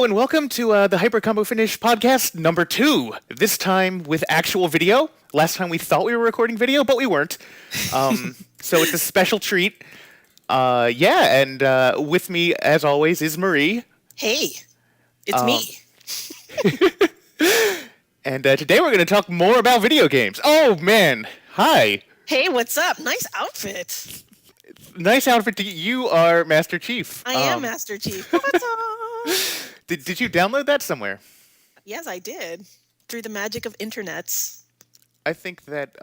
Hello and welcome to the Hypercombofinish podcast number 2. This time with actual video. Last time we thought we were recording video, but we weren't. So it's a special treat. And with me, as always, is Marie. Hey, it's me. And today we're going to talk more about video games. Oh, man. Hi. Hey, what's up? Nice outfit. Nice outfit. You are Master Chief. I am Master Chief. What's up? Did you download that somewhere? Yes, I did. Through the magic of internets. I think that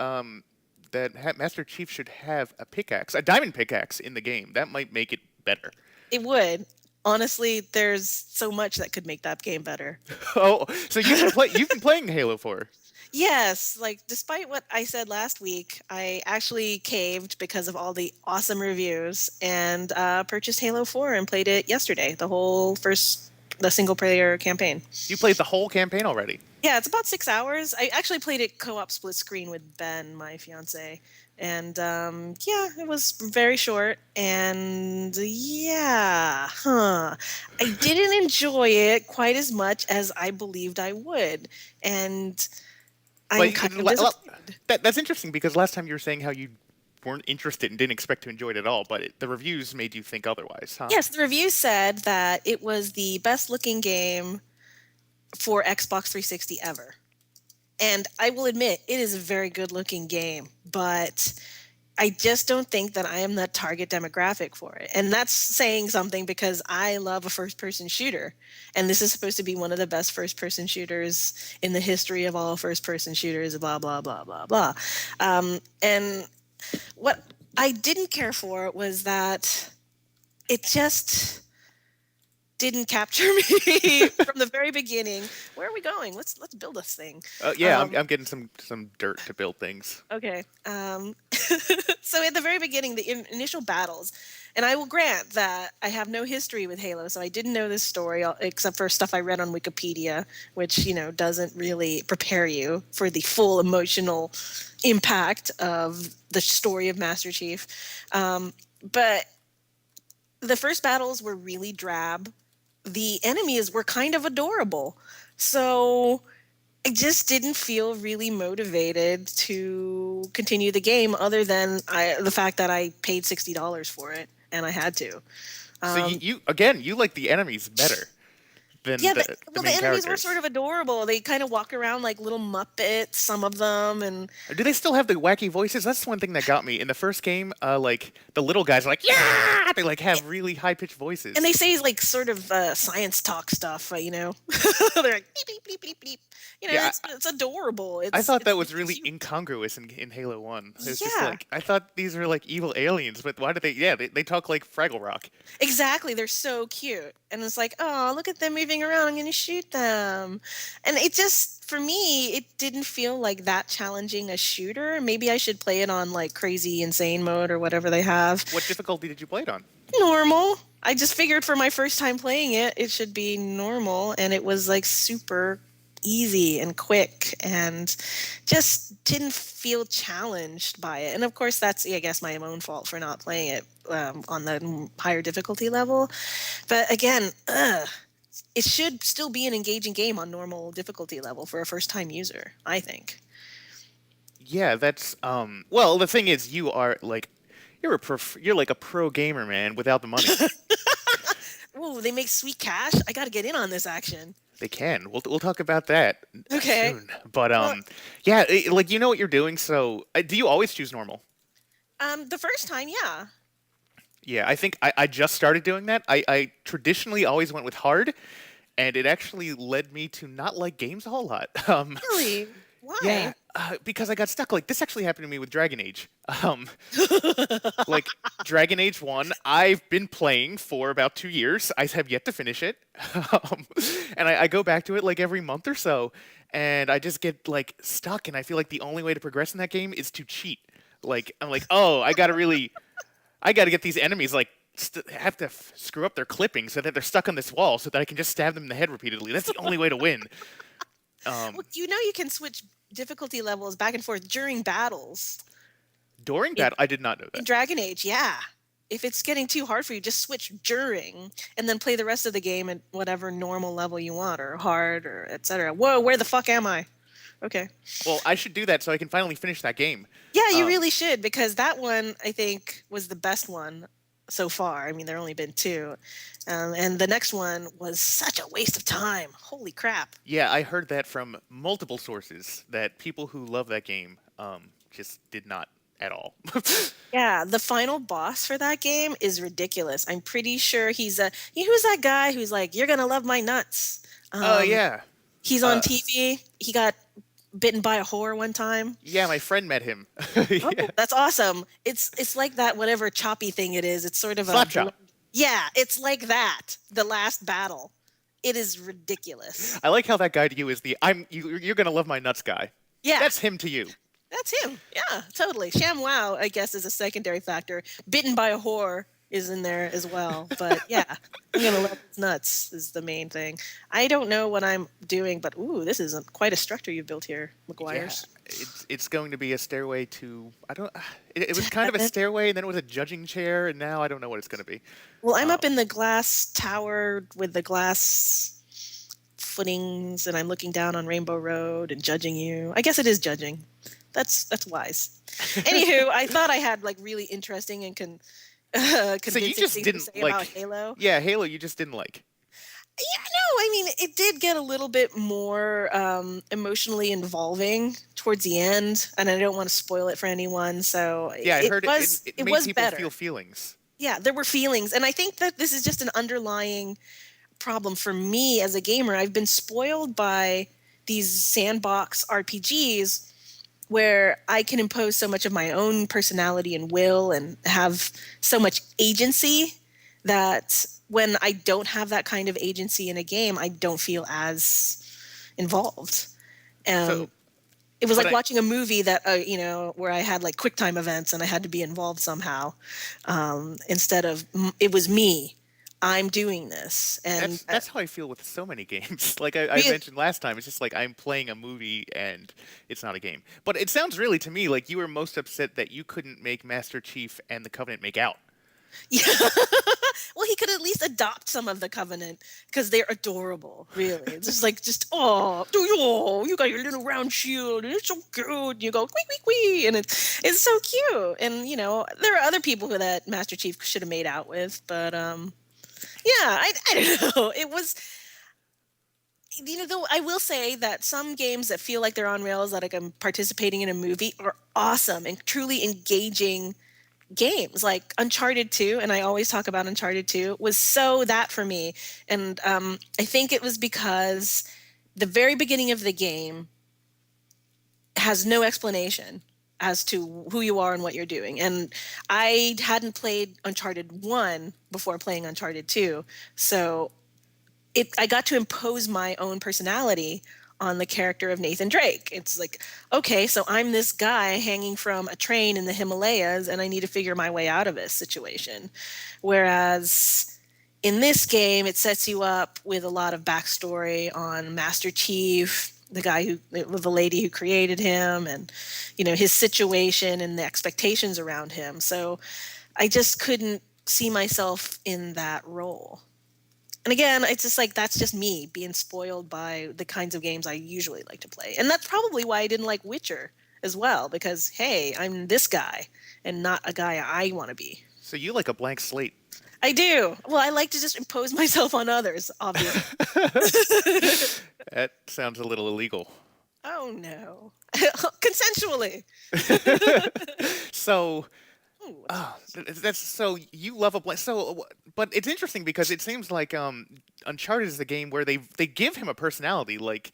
Master Chief should have a pickaxe, a diamond pickaxe in the game. That might make it better. It would. Honestly, there's so much that could make that game better. Oh, so you've been playing Halo 4. Yes, despite what I said last week, I actually caved because of all the awesome reviews and purchased Halo 4 and played it yesterday, the single-player campaign. You played the whole campaign already? Yeah, it's about 6 hours. I actually played it co-op split screen with Ben, my fiance. And it was very short. And I didn't enjoy it quite as much as I believed I would. And I'm kind of disappointed. That's interesting because last time you were saying how you weren't interested and didn't expect to enjoy it at all, but the reviews made you think otherwise, huh? Yes, the reviews said that it was the best-looking game for Xbox 360 ever. And I will admit, it is a very good-looking game, but I just don't think that I am the target demographic for it. And that's saying something because I love a first-person shooter. And this is supposed to be one of the best first-person shooters in the history of all first-person shooters, blah, blah, blah, blah, blah. And what I didn't care for was that it just didn't capture me from the very beginning. Where are we going? Let's build this thing. I'm getting some dirt to build things. Okay. So at the very beginning, the initial battles, and I will grant that I have no history with Halo, so I didn't know this story except for stuff I read on Wikipedia, which, doesn't really prepare you for the full emotional impact of the story of Master Chief. But the first battles were really drab. The enemies were kind of adorable. So I just didn't feel really motivated to continue the game other than the fact that I paid $60 for it and I had to. So you like the enemies better than the main enemies characters. were sort of adorable. They kind of walk around like little Muppets, some of them. And do they still have the wacky voices? That's one thing that got me. In the first game, the little guys are like, yeah! They have really high-pitched voices. And they say sort of science talk stuff, They're like, beep, beep, beep, beep, beep. It's adorable. I thought that was really incongruous in Halo 1. It's just I thought these were like evil aliens, but why did they talk like Fraggle Rock. Exactly. They're so cute. And it's like, oh, look at them moving around. I'm going to shoot them. And it just, for me, it didn't feel like that challenging a shooter. Maybe I should play it on crazy insane mode or whatever they have. What difficulty did you play it on? Normal. I just figured for my first time playing it, it should be normal. And it was super easy and quick and just didn't feel challenged by it. And of course that's I guess my own fault for not playing it on the higher difficulty level. But again, it should still be an engaging game on normal difficulty level for a first time user, I think. Yeah, that's well, the thing is you are you're like a pro gamer, man, without the money. Ooh, they make sweet cash. I got to get in on this action. They can. We'll talk about that soon. But you know what you're doing. So do you always choose normal? The first time, yeah. Yeah, I think I just started doing that. I traditionally always went with hard, and it actually led me to not like games a whole lot. Really? Why? Yeah, because I got stuck. This actually happened to me with Dragon Age. Dragon Age 1, I've been playing for about 2 years. I have yet to finish it. And I go back to it every month or so, and I just get stuck, and I feel like the only way to progress in that game is to cheat. I'm like, oh, I gotta get these enemies have to screw up their clipping so that they're stuck on this wall so that I can just stab them in the head repeatedly. That's the only way to win. Well, you can switch difficulty levels back and forth during battles. During battle? I did not know that. In Dragon Age, yeah. if it's getting too hard for you, just switch during and then play the rest of the game at whatever normal level you want, or hard, or etc. Whoa, where the fuck am I? Okay. Well, I should do that so I can finally finish that game. Yeah, you Um, really should, because that one I think was the best one so far. I mean, there only been two, and the next one was such a waste of time. Holy crap! yeah, I heard that from multiple sources that people who love that game just did not at all. Yeah, the final boss for that game is ridiculous. I'm pretty sure who's that guy who's like, "You're gonna love my nuts." Oh Um, yeah, he's on uh, TV. He got bitten by a whore one time. yeah, my friend met him. Oh, Yeah, that's awesome. It's like that whatever choppy thing it is. It's sort of a Slapshot. yeah, it's like that. The last battle. It is ridiculous. I like how that guy to you is the you're gonna love my nuts guy. Yeah, That's him to you. that's him. Yeah, totally. Sham Wow, I guess, is a secondary factor. Bitten by a whore is in there as well. But yeah, I'm gonna love his nuts is the main thing. I don't know what I'm doing, but ooh, this is quite a structure you've built here, Yeah, Maguire's. it's going to be a stairway to I don't. It was kind of a stairway, and then it was a judging chair, and now I don't know what it's going to be. Well, I'm Um, up in the glass tower with the glass footings, and I'm looking down on Rainbow Road and judging you. I guess it is judging. That's wise. Anywho, I thought I had like really interesting and so you convincing just things to didn't say about like, Halo. yeah, Halo. You just didn't like. Yeah, no, I mean it did get a little bit more emotionally involving towards the end, and I don't want to spoil it for anyone. So Yeah, I heard it it made was people better. feel feelings. Yeah, there were feelings, and I think that this is just an underlying problem for me as a gamer. I've been spoiled by these sandbox RPGs where I can impose so much of my own personality and will and have so much agency that when I don't have that kind of agency in a game, I don't feel as involved. So, It was but like watching a movie that where I had like QuickTime events and I had to be involved somehow, instead of it was me. I'm doing this, and that's how I feel with so many games. Like I really, mentioned last time, it's just like I'm playing a movie and it's not a game. But it sounds really to me like you were most upset that you couldn't make Master Chief and the Covenant make out. yeah. Well, he could at least adopt some of the Covenant because they're adorable. Really, it's just like you got your little round shield and it's so cute. You go quee quee quee, and it's so cute. And there are other people who that Master Chief should have made out with, but yeah, I don't know. It was, though I will say that some games that feel like they're on rails, that like I'm participating in a movie, are awesome and truly engaging games. Like Uncharted 2, and I always talk about Uncharted 2, was so that for me. And I think it was because the very beginning of the game has no explanation as to who you are and what you're doing. And I hadn't played Uncharted 1 before playing Uncharted 2. So I got to impose my own personality on the character of Nathan Drake. It's like, okay, so I'm this guy hanging from a train in the Himalayas and I need to figure my way out of this situation. Whereas in this game, it sets you up with a lot of backstory on Master Chief, the lady who created him, and his situation and the expectations around him. So I just couldn't see myself in that role. And again, it's just like that's just me being spoiled by the kinds of games I usually like to play. And that's probably why I didn't like Witcher as well, because hey, I'm this guy and not a guy I want to be. So you like a blank slate. I do. Well, I like to just impose myself on others, obviously. That sounds a little illegal. Oh no. Consensually. So, Ooh, what's that's so you love a blank. So, but it's interesting because it seems like Uncharted is the game where they give him a personality. Like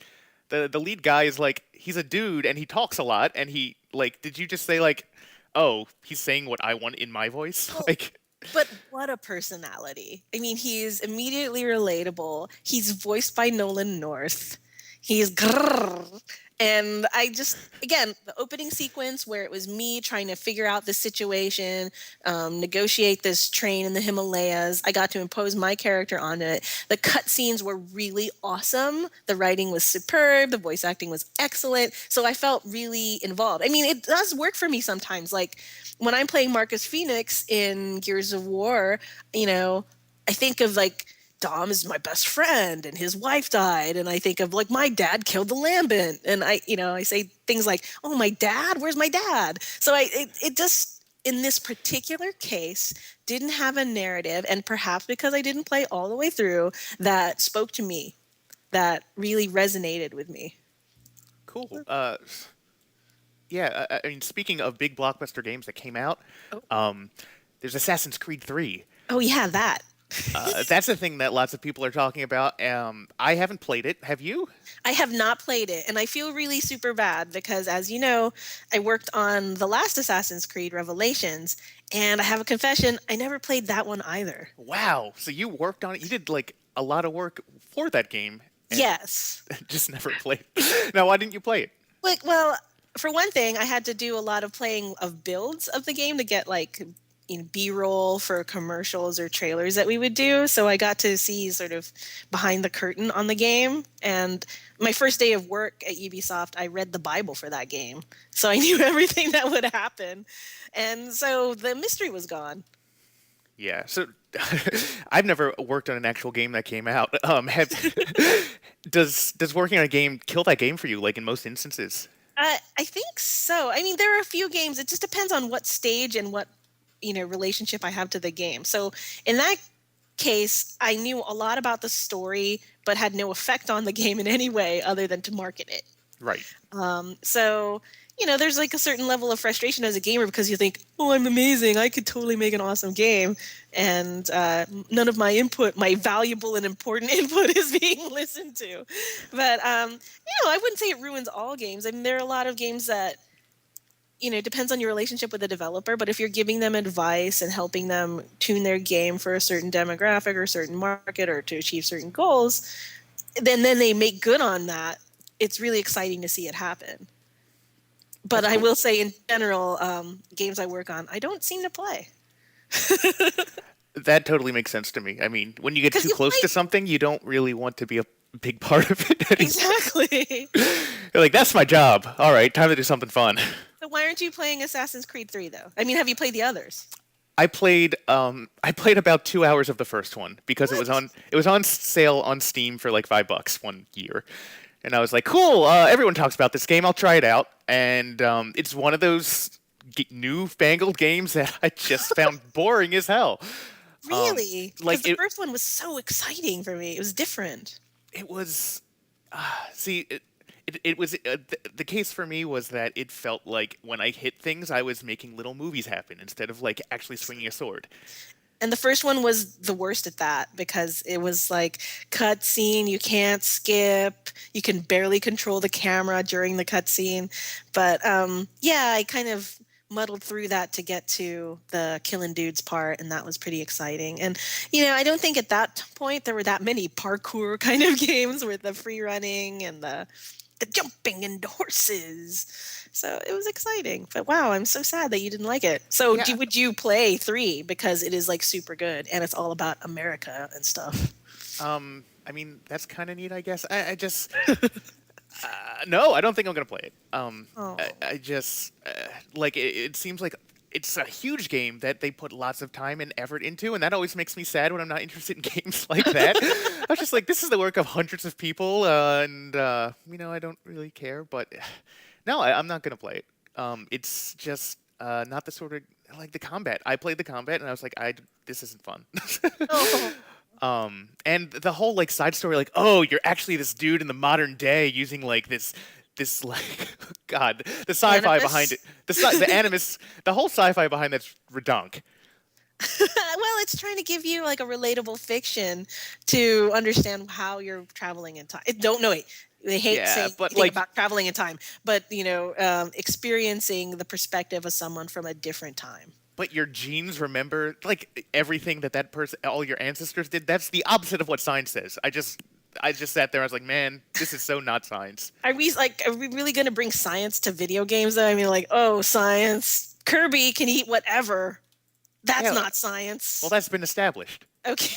the lead guy is like he's a dude and he talks a lot and he like. Did you just say like, oh, he's saying what I want in my voice? well, Like, but what a personality. I mean, he's immediately relatable. He's voiced by Nolan North. He's grrr. And I just, again, the opening sequence where it was me trying to figure out the situation, negotiate this train in the Himalayas. I got to impose my character on it. The cutscenes were really awesome. The writing was superb. The voice acting was excellent. So I felt really involved. I mean, it does work for me sometimes. Like when I'm playing Marcus Phoenix in Gears of War, you know, I think of like Dom is my best friend and his wife died. And I think of like my dad killed the lambent. And I say things like, oh, my dad, where's my dad? So it just, in this particular case, didn't have a narrative. And perhaps because I didn't play all the way through, that spoke to me, that really resonated with me. Cool. Yeah, I mean, speaking of big blockbuster games that came out, Oh, um, there's Assassin's Creed 3. oh yeah, that. That's the thing that lots of people are talking about. I haven't played it. Have you? I have not played it, and I feel really super bad because, as you know, I worked on the last Assassin's Creed Revelations, and I have a confession: I never played that one either. Wow. So you worked on it. You did like a lot of work for that game and Yes. just never played. Now, why didn't you play it? Like, well, for one thing, I had to do a lot of playing of builds of the game to get like B-roll for commercials or trailers that we would do. So I got to see sort of behind the curtain on the game. And my first day of work at Ubisoft, I read the Bible for that game. So I knew everything that would happen. And so the mystery was gone. Yeah. So I've never worked on an actual game that came out. Does working on a game kill that game for you? Like in most instances? I think so. I mean, there are a few games. It just depends on what stage and what relationship I have to the game. So in that case, I knew a lot about the story, but had no effect on the game in any way other than to market it. Right. So there's like a certain level of frustration as a gamer because you think, oh, I'm amazing. I could totally make an awesome game. And none of my input, my valuable and important input is being listened to. But, I wouldn't say it ruins all games. I mean, there are a lot of games that, it depends on your relationship with the developer. But if you're giving them advice and helping them tune their game for a certain demographic or a certain market or to achieve certain goals, then they make good on that. It's really exciting to see it happen. But I will say, in general, games I work on, I don't seem to play. That totally makes sense to me. I mean, when you get 'Cause too you close to play- something, you don't really want to be a big part of it anymore. Exactly. You're like, that's my job. All right, time to do something fun. So why aren't you playing Assassin's Creed 3, though? I mean, have you played the others? I played about 2 hours of the first one because What? it was on sale on Steam for like $5 one year. And I was like, cool, everyone talks about this game, I'll try it out. And it's one of those newfangled games that I just found boring as hell. Really? Because Like the first one was so exciting for me. It was different. it was see it was the case for me was that it felt like when I hit things I was making little movies happen instead of like actually swinging a sword. And the first one was the worst at that because it was like cutscene, you can't skip, you can barely control the camera during the cutscene. But yeah, I kind of muddled through that to get to the killing dudes part, and that was pretty exciting. And I don't think at that point there were that many parkour kind of games with the free running and the jumping and the horses. So it was exciting. But wow, I'm so sad that you didn't like it. So Yeah. would you play 3 because it is like super good and it's all about America and stuff? I mean, that's kind of neat, I guess. I just no, I don't think I'm gonna play it. Oh. I just like it seems like it's a huge game that they put lots of time and effort into, and that always makes me sad when I'm not interested in games like that. I was just like, this is the work of hundreds of people, and I don't really care. But no, I'm not gonna play it. It's just not the sort of like the combat. I played the combat, and I was like, this isn't fun. Oh. And the whole like side story, like, oh, you're actually this dude in the modern day using like this like God, the sci-fi Animus? behind it, the animus, the whole sci-fi behind that's redunk. Well, it's trying to give you like a relatable fiction to understand how you're traveling in time. Don't know it. They hate Yeah, saying but anything like, about traveling in time, but experiencing the perspective of someone from a different time. but your genes remember like everything that person, all your ancestors did. That's the opposite of what science says. I just sat there. I was like, man, this is so not science. Are we really going to bring science to video games though? I mean, like, oh, science. Kirby can eat whatever. That's Yeah, not well, science. that's been established. Okay.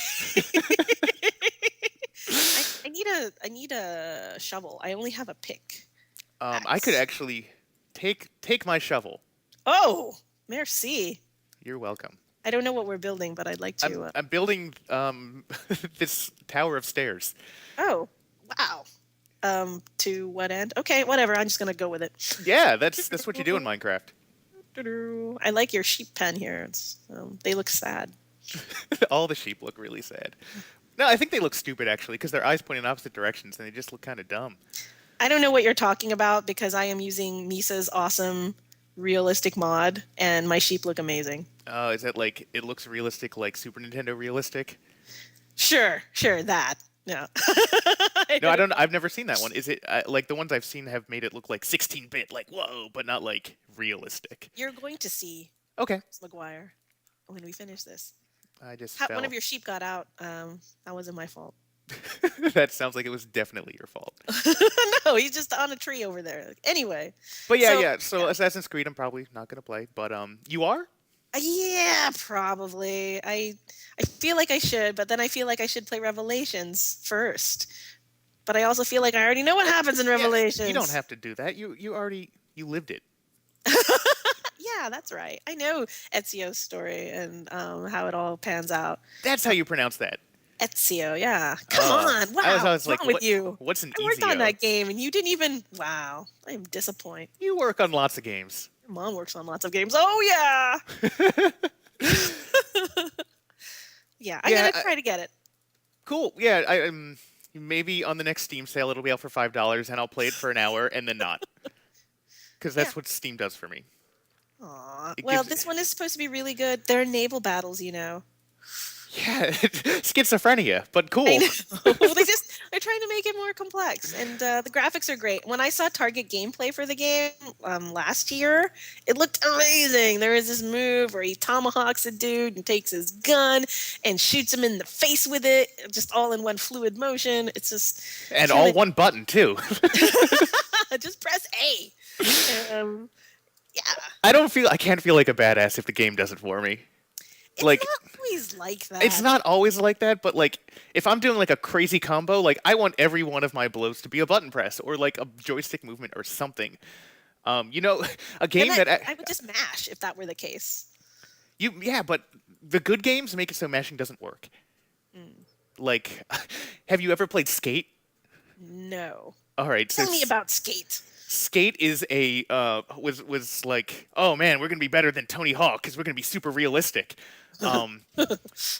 I need a shovel. I only have a pick I could axe. actually take my shovel. Oh, merci. You're welcome. I don't know what we're building, but I'd like I'm to. I'm building this tower of stairs. Oh, wow. To what end? Okay, whatever. I'm just gonna go with it. Yeah, that's what you do in Minecraft. I like your sheep pen here. They look sad. All the sheep look really sad. No, I think they look stupid actually because their eyes point in opposite directions and they just look kind of dumb. I don't know what you're talking about because I am using Misa's awesome realistic mod, and my sheep look amazing. Oh, is that like it looks realistic, like Super Nintendo realistic? Sure, that. No. I No, I don't. don't. I've never seen that one. Is it like the ones I've seen have made it look like 16-bit, like whoa, but not like realistic? You're going to see Okay, Maguire when we finish this. I just One fell. of your sheep got out. That wasn't my fault. That sounds like it was definitely your fault. No, he's just on a tree over there. Anyway, But yeah, so yeah. So yeah. Assassin's Creed, I'm probably not gonna play. But you are? Yeah, probably. I feel like I should, but then I feel like I should play Revelations first. But I also feel like I already know what happens in Yeah. You don't Revelations. have to do that. You already you lived it. Yeah, that's right. I know Ezio's story and how it all pans out. That's how you pronounce that. Ezio, yeah. Come Oh, on. I Wow. was What's like, wrong with you? what's an I worked on Ezio? that game and you didn't even. Wow. I am disappointed. You work on lots of games. Your mom works on lots of games. Oh, yeah. Yeah, I'm Yeah, going to try to get it. cool. Yeah, maybe on the next Steam sale it'll be out for $5, and I'll play it for an hour and then not, because Yeah. that's what Steam does for me. Aw. It Well, gives, this one is supposed to be really good. They're naval battles, you know. yeah, schizophrenia, but cool. I know. They're trying to make it more complex, and the graphics are great. When I saw Target gameplay for the game last year, it looked amazing. There is this move where he tomahawks a dude and takes his gun and shoots him in the face with it, just all in one fluid motion. It's just And all killing. one button too. Just press A. Um, yeah, I can't feel like a badass if the game does it for me. it's Like, not always like that. it's not always like that, but like if I'm doing like a crazy combo, like I want every one of my blows to be a button press or like a joystick movement or something. You know, a game And that I would just mash if that were the case. yeah, but the good games make it so mashing doesn't work. Like, have you ever played Skate? No. All right, so Tell me about Skate. Skate is a was like, oh man, we're gonna be better than Tony Hawk because we're gonna be super realistic. Um,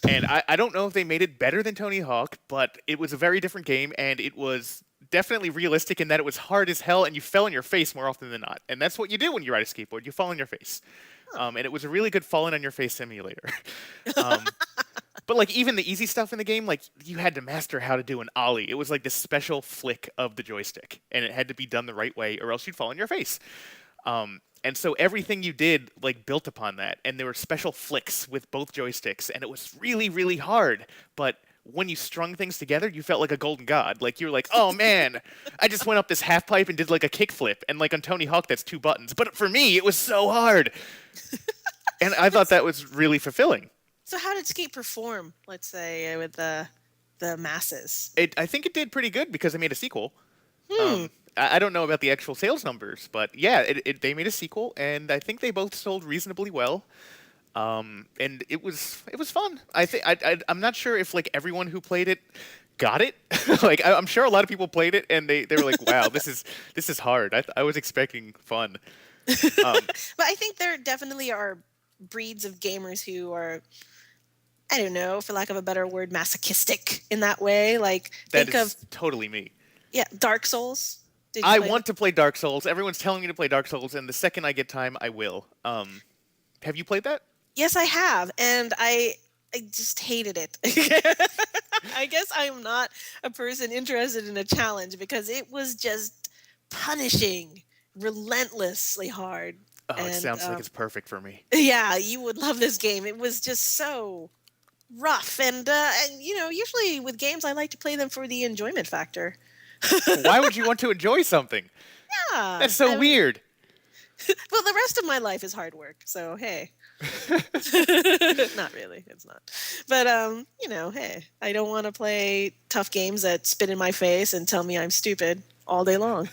and I don't know if they made it better than Tony Hawk, but it was a very different game, and it was definitely realistic in that it was hard as hell, and you fell on your face more often than not. And that's what you do when you ride a skateboard, you fall on your face. And it was a really good falling on your face simulator. um, but like even the easy stuff in the game, like you had to master how to do an ollie. It was like this special flick of the joystick, and it had to be done the right way, or else you'd fall on your face. And so everything you did like built upon that, and there were special flicks with both joysticks, and it was really, really hard. But when you strung things together, you felt like a golden god. Like you were like, oh man, I just went up this half pipe and did like a kickflip, and like on Tony Hawk, that's 2 buttons. But for me, it was so hard, and I thought that was really fulfilling. So how did Skate perform, let's say, with the masses? I think it did pretty good because they made a sequel. Hmm. I don't know about the actual sales numbers, but yeah, they made a sequel, and I think they both sold reasonably well. And it was fun. I'm not sure if like everyone who played it got it. Like I'm sure a lot of people played it, and they were like, "Wow, this is hard." I was expecting fun. Um, But I think there definitely are breeds of gamers who are, I don't know, for lack of a better word, masochistic in that way. Like that think of is totally me. Dark Souls. Did you I play want to play Dark Souls. Everyone's telling me to play Dark Souls, and the second I get time, I will. Have you played that? Yes, I have, and I just hated it. I guess I'm not a person interested in a challenge because it was just punishing, relentlessly hard. Oh, it And sounds like it's perfect for me. yeah, you would love this game. It was just so rough, and usually with games, I like to play them for the enjoyment factor. Why would you want to enjoy something? Yeah, That's so I mean, weird. well, the rest of my life is hard work, so hey. Not really, it's not. But hey, I don't want to play tough games that spit in my face and tell me I'm stupid all day long.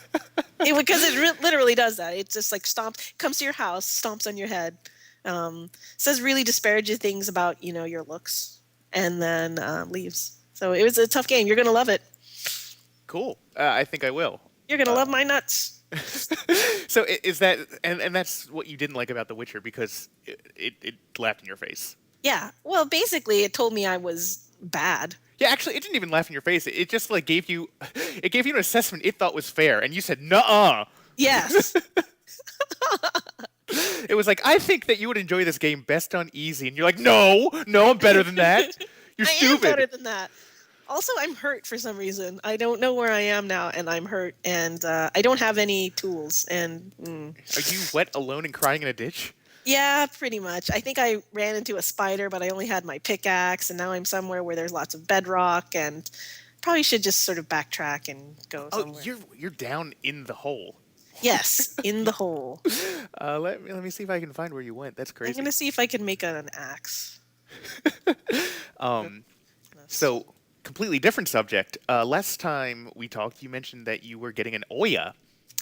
Because it literally does that. It just like stomps, comes to your house, stomps on your head, says really disparaging things about your looks, and then leaves. So it was a tough game. You're gonna love it. Cool. I think I will. You're gonna love my nuts. So is that and that's what you didn't like about The Witcher because it laughed in your face. Yeah. Well, basically, it told me I was bad. Yeah, actually, it didn't even laugh in your face. It just like gave you, it gave you an assessment it thought was fair, and you said, "Nuh-uh." Yes. It was like, "I think that you would enjoy this game best on easy," and you're like, "No, no, I'm better than that. You're I am better stupid." than that. Also, I'm hurt for some reason. I don't know where I am now, and I'm hurt, and I don't have any tools. And Are you wet, alone, and crying in a ditch? yeah, pretty much. I think I ran into a spider, but I only had my pickaxe, and now I'm somewhere where there's lots of bedrock, and probably should just sort of backtrack and go Oh, somewhere. you're down in the hole. Yes, in the hole. Let me see if I can find where you went. That's I'm crazy. gonna see if I can make an axe. Um, Goodness. so completely different subject. Last time we talked, you mentioned that you were getting an Oya,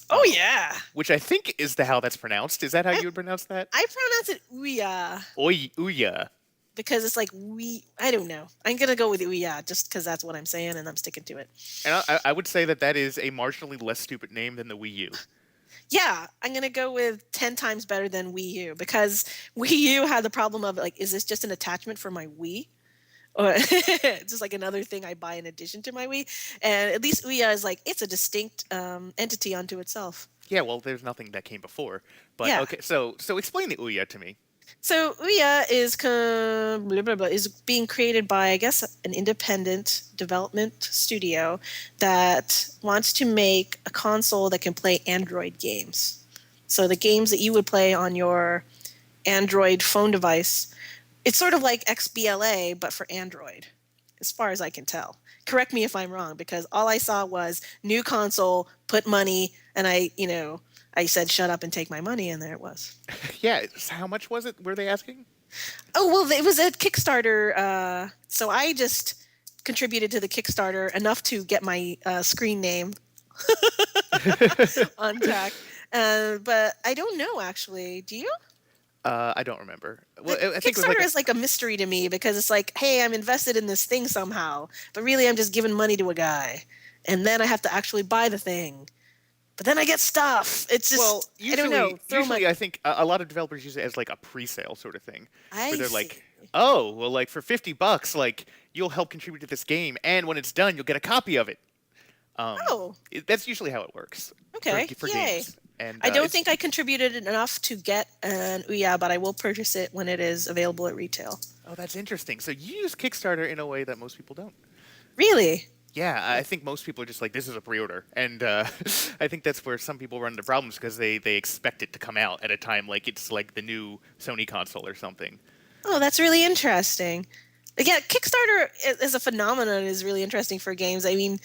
Oh yeah, which I think is how that's pronounced. Is that how I you would pronounce that? I pronounce it ouya Ouya. because it's like we. I don't know. I'm gonna go with ouya just because that's what I'm saying, and I'm sticking to it. And I would say that that is a marginally less stupid name than the Wii U. Yeah, I'm gonna go with 10 times better than Wii U because Wii U had the problem of like, is this just an attachment for my Wii? Or it's just like another thing I buy in addition to my Wii. And at least Ouya is like it's a distinct entity unto itself. Yeah, well, there's nothing that came before. But Yeah. okay, so explain the Ouya to me. So Ouya is blah, blah, blah, is being created by I guess an independent development studio that wants to make a console that can play Android games. So the games that you would play on your Android phone device, it's sort of like XBLA but for Android, as far as I can tell. Correct me if I'm wrong because all I saw was new console, put money, and I said shut up and take my money, and there it was. Yeah, how much was it? Were they asking? Oh well, it was a Kickstarter, so I just contributed to the Kickstarter enough to get my screen name on track. But I don't know actually. Do you? I don't remember. The Well, I think it was like Kickstarter is like a mystery to me because it's like, hey, I'm invested in this thing somehow, but really I'm just giving money to a guy, and then I have to actually buy the thing, but then I get stuff. It's just well, I don't know. usually I think a lot of developers use it as like a pre-sale sort of thing, where I they're see. like, "Oh, well, like for $50, like you'll help contribute to this game, and when it's done, you'll get a copy of it." Um, Oh, that's usually how it works okay, for yay. games. And I don't think I contributed enough to get an Ouya, but I will purchase it when it is available at retail. oh, that's interesting. So you use Kickstarter in a way that most people don't. Really? Yeah, I think most people are just like, this is a pre-order, and I think that's where some people run into problems because they expect it to come out at a time like it's like the new Sony console or something. Oh, that's really interesting. Yeah, Kickstarter as a phenomenon is really interesting for games. I mean,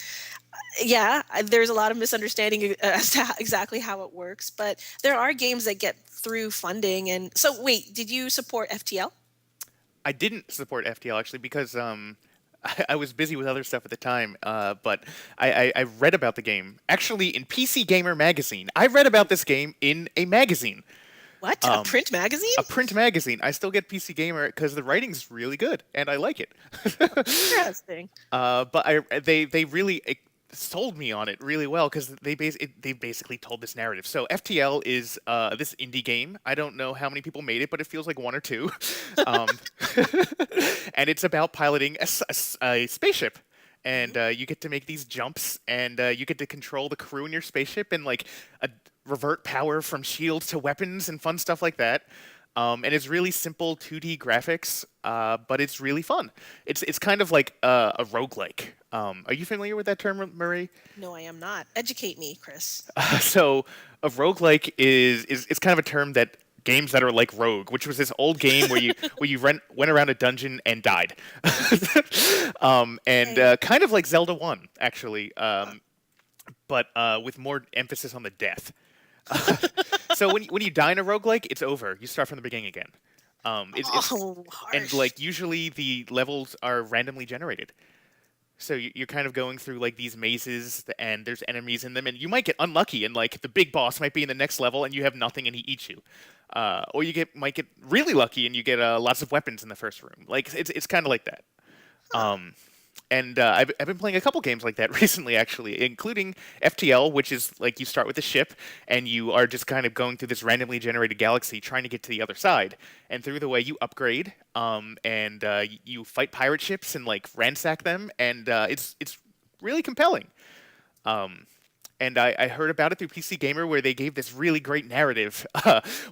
yeah, there's a lot of misunderstanding as to exactly how it works, but there are games that get through funding. And so, wait, did you support FTL? I didn't support FTL actually because I was busy with other stuff at the time. But I read about the game actually in PC Gamer magazine. I read about this game in a magazine, What? A print magazine? a print magazine. I still get PC Gamer because the writing's really good and I like it. Interesting. But they really sold me on it really well because they basically told this narrative. So FTL is this indie game. I don't know how many people made it, but it feels like one or two. Um, and it's about piloting a spaceship. And you get to make these jumps, and you get to control the crew in your spaceship, and like revert power from shields to weapons and fun stuff like that. And it's really simple 2D graphics, but it's really fun. It's kind of like a roguelike. Are you familiar with that term, Marie? No, I am not. Educate me, Chris. So a roguelike is it's kind of a term that games that are like Rogue, which was this old game where you went around a dungeon and died, and Okay. kind of like Zelda One actually, Huh. but with more emphasis on the death. So when you die in a roguelike, it's over. You start from the beginning again. It's Oh, and harsh. like usually the levels are randomly generated. So you're kind of going through like these mazes, and there's enemies in them, and you might get unlucky, and like the big boss might be in the next level, and you have nothing, and he eats you. Or you might get really lucky, and you get lots of weapons in the first room. Like it's kind of like that. Huh. Um, and I've been playing a couple games like that recently, actually, including FTL, which is like you start with a ship and you are just kind of going through this randomly generated galaxy trying to get to the other side. And through the way you upgrade, and you fight pirate ships and like ransack them, and it's really compelling. Um, and I heard about it through PC Gamer, where they gave this really great narrative,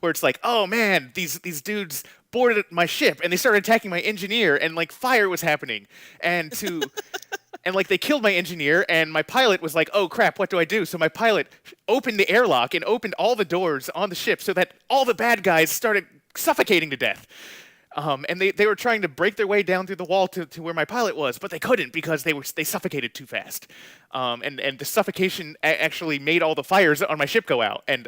where it's like, oh man, these dudes boarded my ship and they started attacking my engineer, and like fire was happening, and to and like they killed my engineer, and my pilot was like, oh crap, what do I do? So my pilot opened the airlock and opened all the doors on the ship so that all the bad guys started suffocating to death. And they were trying to break their way down through the wall to where my pilot was, but they couldn't because they suffocated too fast. And the suffocation actually made all the fires on my ship go out. And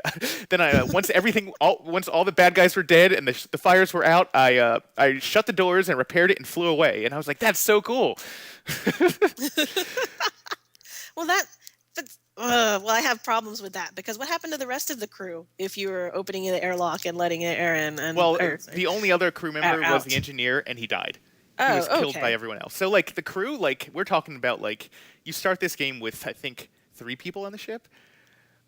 then once all the bad guys were dead and the fires were out, I shut the doors and repaired it and flew away. And I was like, that's so cool. Well, but well, I have problems with that because what happened to the rest of the crew if you were opening the airlock and letting it air in and Well, or sorry, the only other crew member was the out? engineer, and he died. He was Oh, killed by okay. everyone else. So, like, the crew, like, we're talking about, like, you start this game with, I think, 3 people on the ship.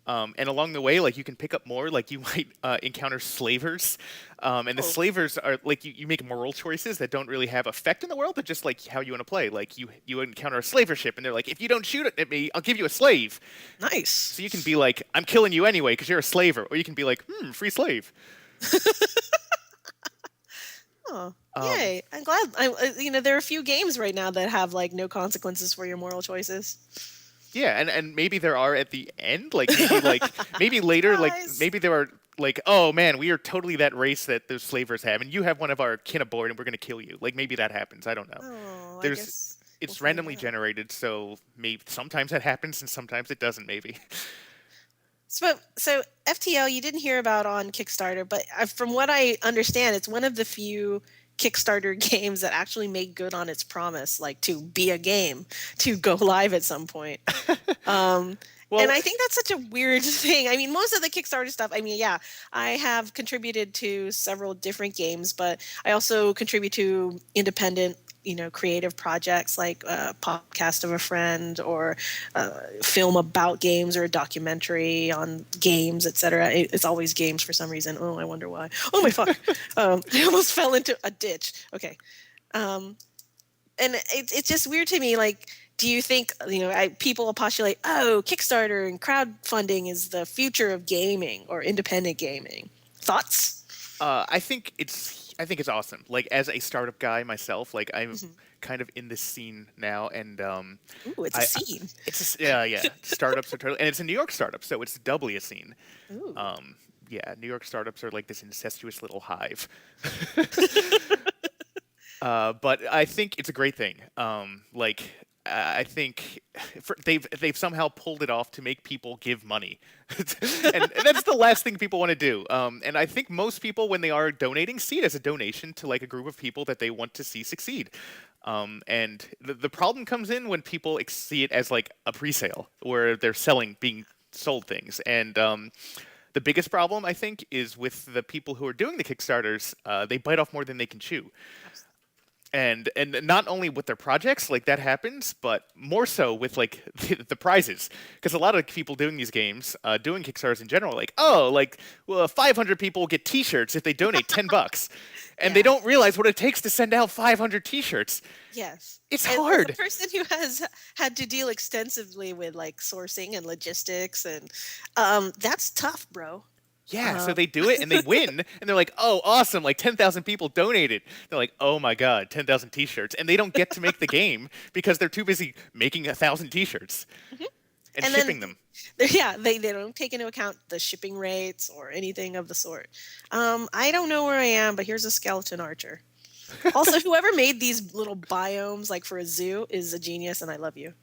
And along the way, like, you can pick up more. Like, you might encounter slavers. And the Oh, slavers are, like, you make moral choices that don't really have effect in the world, but just, like, how you want to play. Like, you encounter a slaver ship, and they're like, if you don't shoot at me, I'll give you a slave. nice. So you can be like, I'm killing you anyway because you're a slaver. Or you can be like, free slave. Oh, Um, yay! I'm glad. There are a few games right now that have like no consequences for your moral choices. Yeah, and maybe there are at the end, maybe later, like Surprise! maybe there are like, oh man, we are totally that race that those slavers have, and you have one of our kin aboard, and we're gonna kill you. Like maybe that happens. I don't know. Oh, I There's guess we'll it's find randomly out. generated, so maybe sometimes that happens and sometimes it doesn't. Maybe. So FTL, you didn't hear about on Kickstarter, but from what I understand, it's one of the few Kickstarter games that actually made good on its promise, like to be a game, to go live at some point. Um, and Well, I think that's such a weird thing. I mean, most of the Kickstarter stuff, I mean, yeah, I have contributed to several different games, but I also contribute to independent, creative projects like a podcast of a friend or a film about games or a documentary on games, etc. It's always games for some reason. Oh, I wonder why. Oh my fuck. I almost fell into a ditch. Okay. Um, and it's just weird to me. Like, do you think people will postulate, oh, Kickstarter and crowdfunding is the future of gaming or independent gaming? Thoughts? I think it's awesome. Like as a startup guy myself, like I'm Hmm. kind of in this scene now, and Ooh, it's a I scene. yeah, startups are totally, and it's a New York startup, so it's doubly a scene. Ooh. Um, yeah, New York startups are like this incestuous little hive. But I think it's a great thing. I think they've somehow pulled it off to make people give money, and that's the last thing people want to do. And I think most people, when they are donating, see it as a donation to like a group of people that they want to see succeed. And the problem comes in when people see it as like a pre-sale, where they're being sold things, and the biggest problem I think is with the people who are doing the Kickstarters. They bite off more than they can chew, and not only with their projects, like that happens, but more so with like the prizes, because a lot of people doing these games, doing Kickstarters in general, like, oh, like, well, 500 people get T-shirts if they donate $10, and they Yeah. don't realize what it takes to send out 500 T-shirts. Yes. It's As a hard. person who has had to deal extensively with like sourcing and logistics and that's tough, bro. Yeah, so Um, they do it and they win, and they're like, "Oh, awesome! Like 10,000 people donated." They're like, "Oh my god, 10,000 T-shirts!" And they don't get to make the game because they're too busy making 1,000 T-shirts. mhm. And And then shipping them. yeah, they don't take into account the shipping rates or anything of the sort. I don't know where I am, but here's a skeleton archer. Also, whoever made these little biomes like for a zoo is a genius, and I love you.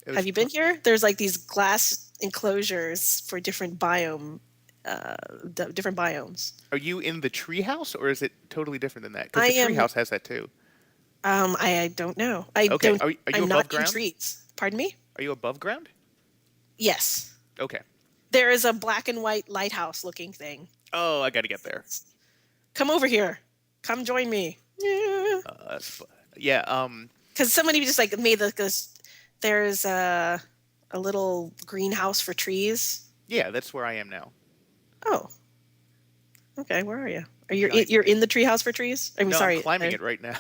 It Have was you been here? There's like these glass enclosures for different uh, different biomes. Are you in the treehouse, or is it totally different than that? Because I the am. treehouse has that too. I don't know. I Okay. don't. Are you I'm above not in ground? trees. Pardon me. Are you above ground? Yes, Okay. there is a black and white lighthouse looking thing. Oh, I got to get there. Come over here. Come join me. Yeah. Yeah. Because somebody just like made this. There's a little greenhouse for trees. Yeah. That's where I am now. Oh, okay. Where are you? Are you Giant. you're in the treehouse for trees? I'm No, sorry. I'm climbing it right now.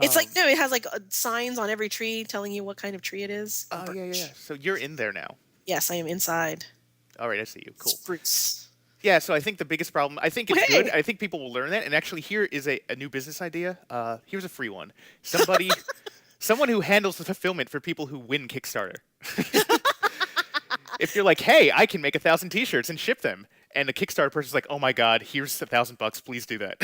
It's like um, no, it has like signs on every tree telling you what kind of tree it is. A oh yeah, birch. yeah. So you're in there now. Yes, I am inside. All right, I see you. Cool. Spruce. Yeah. So I think the biggest problem. I think it's good. Hey. I think people will learn that. And actually, here is a new business idea. Here's a free one. Somebody, someone who handles the fulfillment for people who win Kickstarter. If you're like, hey, I can make 1,000 T-shirts and ship them, and the Kickstarter person's like, oh my God, here's $1,000, please do that.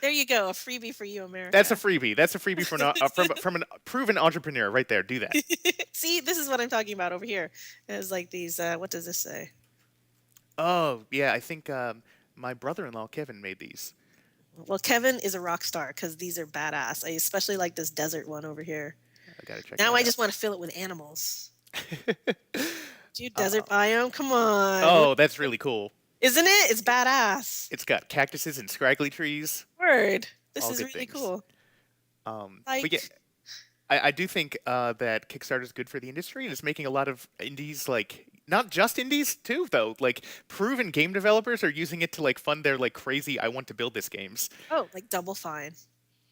There you go, a freebie for you, America. That's a freebie. That's a freebie from a proven entrepreneur right there. Do that. See, this is what I'm talking about over here. There's like these. What does this say? Oh yeah, I think my brother-in-law Kevin made these. Well, Kevin is a rock star because these are badass. I especially like this desert one over here. I gotta check. Now that I out. just want to fill it with animals. Dude, desert biome, come on. Oh, that's really cool. Isn't it? It's badass. It's got cactuses and scraggly trees. Word. This All is good really things. cool. But yeah, Like, I do think that Kickstarter is good for the industry, and it's making a lot of indies like not just indies too though. Like proven game developers are using it to like fund their like crazy I want to build this games. oh, like Double Fine.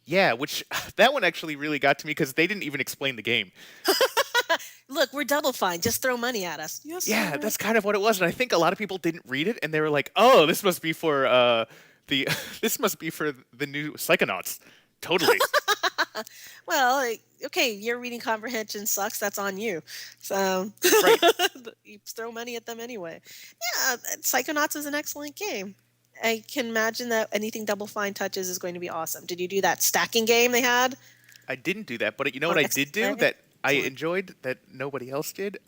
Yeah, which that one actually really got to me because they didn't even explain the game. Look, we're Double Fine. Just throw money at us. Yes, Yeah, sir. that's kind of what it was, and I think a lot of people didn't read it, and they were like, "Oh, this must be for the this must be for the new Psychonauts." Totally. Well, okay, your reading comprehension sucks. That's on you. So Right. you throw money at them anyway. Yeah, Psychonauts is an excellent game. I can imagine that anything Double Fine touches is going to be awesome. Did you do that stacking game they had? I didn't do that, but you know On what I did do Xbox? that I Excellent. enjoyed that nobody else did.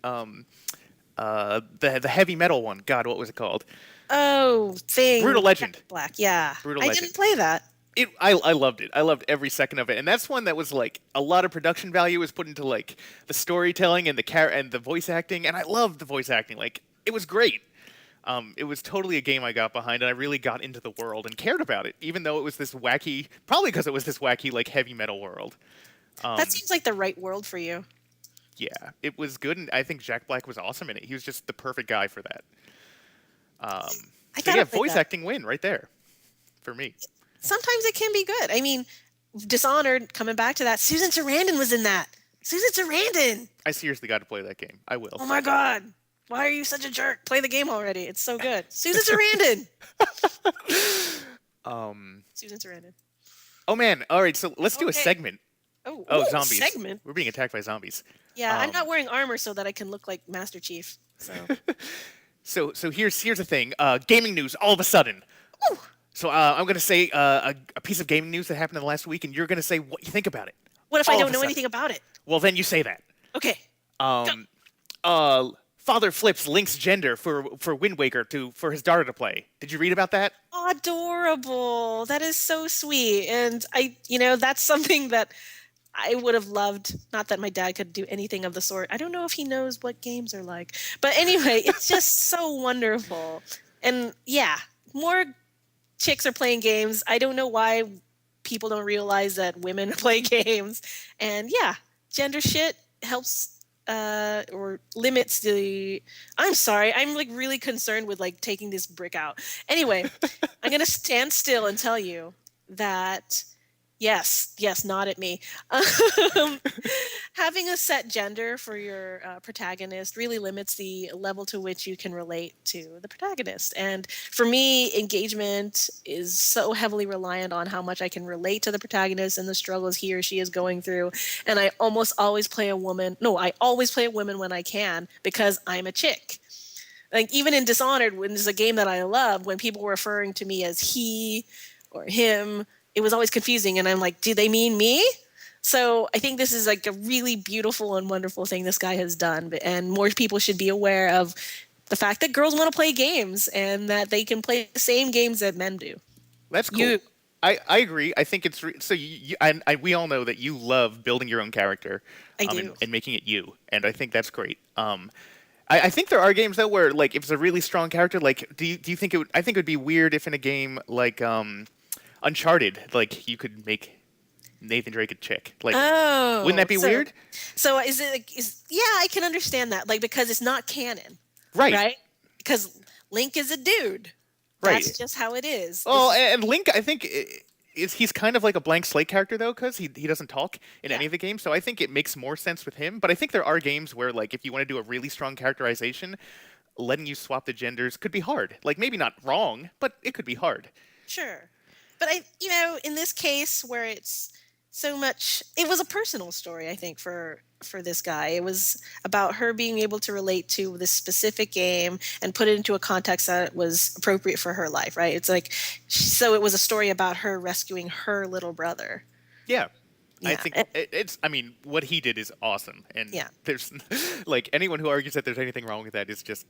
The heavy metal one. God, what was it called? Oh, thing. Brutal Legend. Black. Yeah. Brutal I Legend. didn't play that. I loved it. I loved every second of it, and that's one that was like a lot of production value was put into like the storytelling and the voice acting, and I loved the voice acting. Like it was great. It was totally a game I got behind, and I really got into the world and cared about it, even though it was this wacky. Probably because it was this wacky like heavy metal world. That seems like the right world for you. Yeah, it was good, and I think Jack Black was awesome in it. He was just the perfect guy for that. I So gotta yeah, play voice that. acting win right there for me. Sometimes it can be good. I mean, Dishonored, coming back to that, Susan Sarandon was in that. Susan Sarandon! I seriously got to play that game. I will. Oh my god! Why are you such a jerk? Play the game already. It's so good. Susan Sarandon! Susan Sarandon. Oh man! All right, so let's do a Okay. segment. Oh, Oh, ooh, zombies! segment. We're being attacked by zombies. Yeah, I'm Um, not wearing armor so that I can look like Master Chief. So, So here's the thing. Gaming news all of a sudden. Ooh. So I'm gonna say a piece of gaming news that happened in the last week, and you're gonna say what you think about it. What if I All of don't a know sudden. anything about it? Well, then you say that. Okay. Father Flips links gender for Wind Waker for his daughter to play. Did you read about that? Adorable. That is so sweet. And that's something that I would have loved. Not that my dad could do anything of the sort. I don't know if he knows what games are like. But anyway, it's just so wonderful. And yeah, more chicks are playing games. I don't know why people don't realize that women play games. And yeah, gender shit helps or limits the I'm sorry, I'm like really concerned with like taking this brick out. Anyway, I'm gonna stand still and tell you that Yes, yes, nod at me. Um, having a set gender for your protagonist really limits the level to which you can relate to the protagonist. And for me, engagement is so heavily reliant on how much I can relate to the protagonist and the struggles he or she is going through. And I almost always play a woman. No, I always play a woman when I can because I'm a chick. Like even in Dishonored, when it's a game that I love, when people were referring to me as he or him, it was always confusing. And I'm like, do they mean me? So I think this is like a really beautiful and wonderful thing this guy has done. And more people should be aware of the fact that girls want to play games and that they can play the same games that men do. That's You, cool. I agree. I think it's so we all know that you love building your own character, I do. and making it you, and I think that's great. I think there are games though where like if it's a really strong character, like do you think it would? I think it would be weird if in a game like Uncharted, like you could make Nathan Drake a chick. Like, wouldn't Oh, that be weird? so is it like, is yeah, I can understand that. Like because it's not canon, Right, right? Because Link is a dude. right. That's just how it is. Oh, and Link, I think is he's kind of like a blank slate character though, because he doesn't talk in Yeah, any of the games. So I think it makes more sense with him. But I think there are games where like if you want to do a really strong characterization, letting you swap the genders could be hard. Like maybe not wrong, but it could be hard. sure. But in this case where it's so much, it was a personal story, I think, for this guy. It was about her being able to relate to this specific game and put it into a context that was appropriate for her life, right? It's like, so it was a story about her rescuing her little brother. Yeah. I Yeah, think it's. I mean, what he did is awesome, and yeah. there's like anyone who argues that there's anything wrong with that is just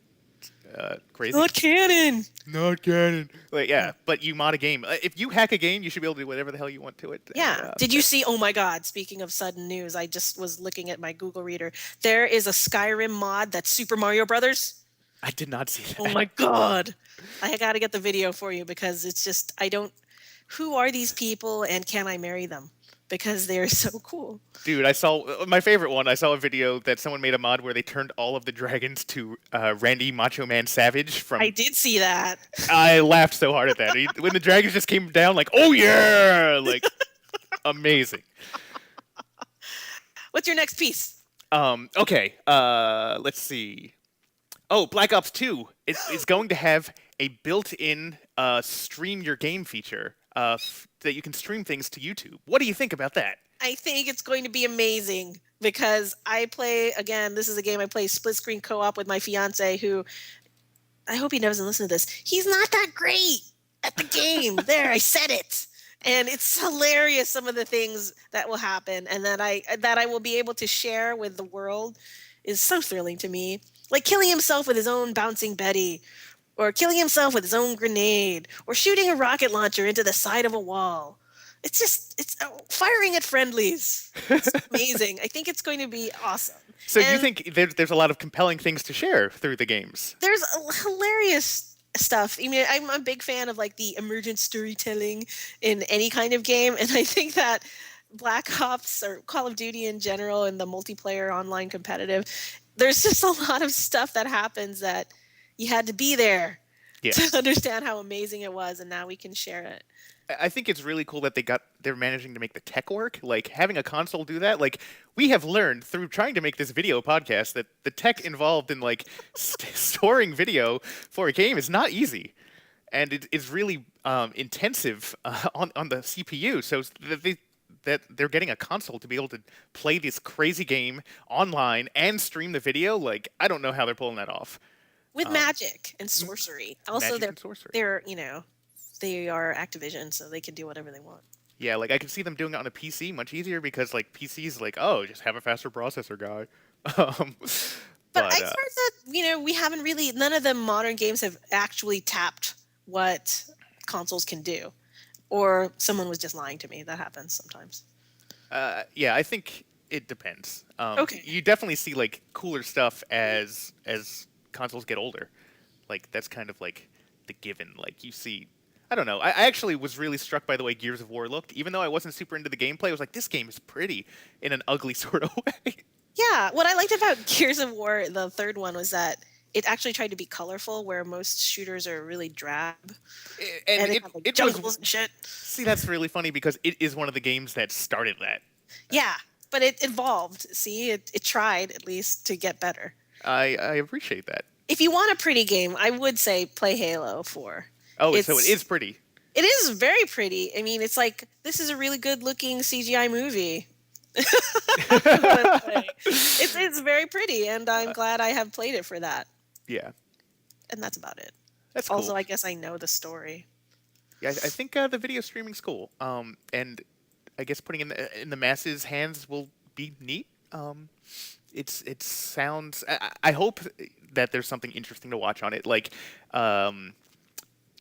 crazy. Not canon. Not canon. Like, yeah, but you mod a game. If you hack a game, you should be able to do whatever the hell you want to it. And, Yeah. Did you see? Oh my God. Speaking of sudden news, I just was looking at my Google Reader. There is a Skyrim mod that's Super Mario Brothers. I did not see Oh that. my God. I got to get the video for you because it's just, I don't, who are these people and can I marry them? Because they're so cool. Dude, I saw my favorite one. I saw a video that someone made a mod where they turned all of the dragons to Randy Macho Man Savage I from. did see that. I laughed so hard at that. When the dragons just came down, like, oh yeah, like amazing. What's your next piece? Okay. Let's see. Oh, Black Ops 2 is going to have a built-in stream your game feature that you can stream things to YouTube. What do you think about that? I think it's going to be amazing because I play, again, this is a game I play split screen co op with my fiance who I hope he doesn't listen to this. He's not that great at the game. There, I said it. And it's hilarious some of the things that will happen and that I will be able to share with the world is so thrilling to me. Like killing himself with his own bouncing Betty or killing himself with his own grenade or shooting a rocket launcher into the side of a wall. It's firing at friendlies. It's amazing. I think it's going to be awesome. So you And think there's a lot of compelling things to share through the games? there's hilarious stuff. I mean, I'm a big fan of like the emergent storytelling in any kind of game, and I think that Black Ops or Call of Duty in general and the multiplayer online competitive, there's just a lot of stuff that happens that you had to be there Yeah. to understand how amazing it was, and now we can share it. I think it's really cool that they're managing to make the tech work. Like having a console do that. Like we have learned through trying to make this video podcast that the tech involved in like storing video for a game is not easy, and it's really intensive on the CPU. So that they're getting a console to be able to play this crazy game online and stream the video. Like I don't know how they're pulling that off. With magic and sorcery. Also, Magic and sorcery. they are Activision, so they can do whatever they want. Yeah, like I can see them doing it on a PC much easier because like PC's like, oh, just have a faster processor, guy. Um, But I've but heard that we haven't really, none of the modern games have actually tapped what consoles can do, or someone was just lying to me. That happens sometimes. yeah, I think it depends. Okay. You definitely see like cooler stuff as consoles get older. Like that's kind of like the given. Like you see. I don't know. I actually was really struck by the way Gears of War looked. Even though I wasn't super into the gameplay, I was like, this game is pretty in an ugly sort of way. Yeah, what I liked about Gears of War, the third one, was that it actually tried to be colorful, where most shooters are really drab, And and it it had like it was jungles and shit. see that's really funny because it is one of the games that started that. Yeah, but it evolved. See, it tried at least to get better. I appreciate that. If you want a pretty game, I would say play Halo 4. Oh, so it It's is pretty. it is very pretty. I mean, it's like this is a really good looking CGI movie. What I'm saying. It's very pretty, and I'm glad I have played it for that. Yeah, And that's about it. that's Also, cool. I guess I know the story. Yeah, I think the video streaming's cool. And I guess putting in the masses' hands will be neat. It sounds. I hope that there's something interesting to watch on it. Like,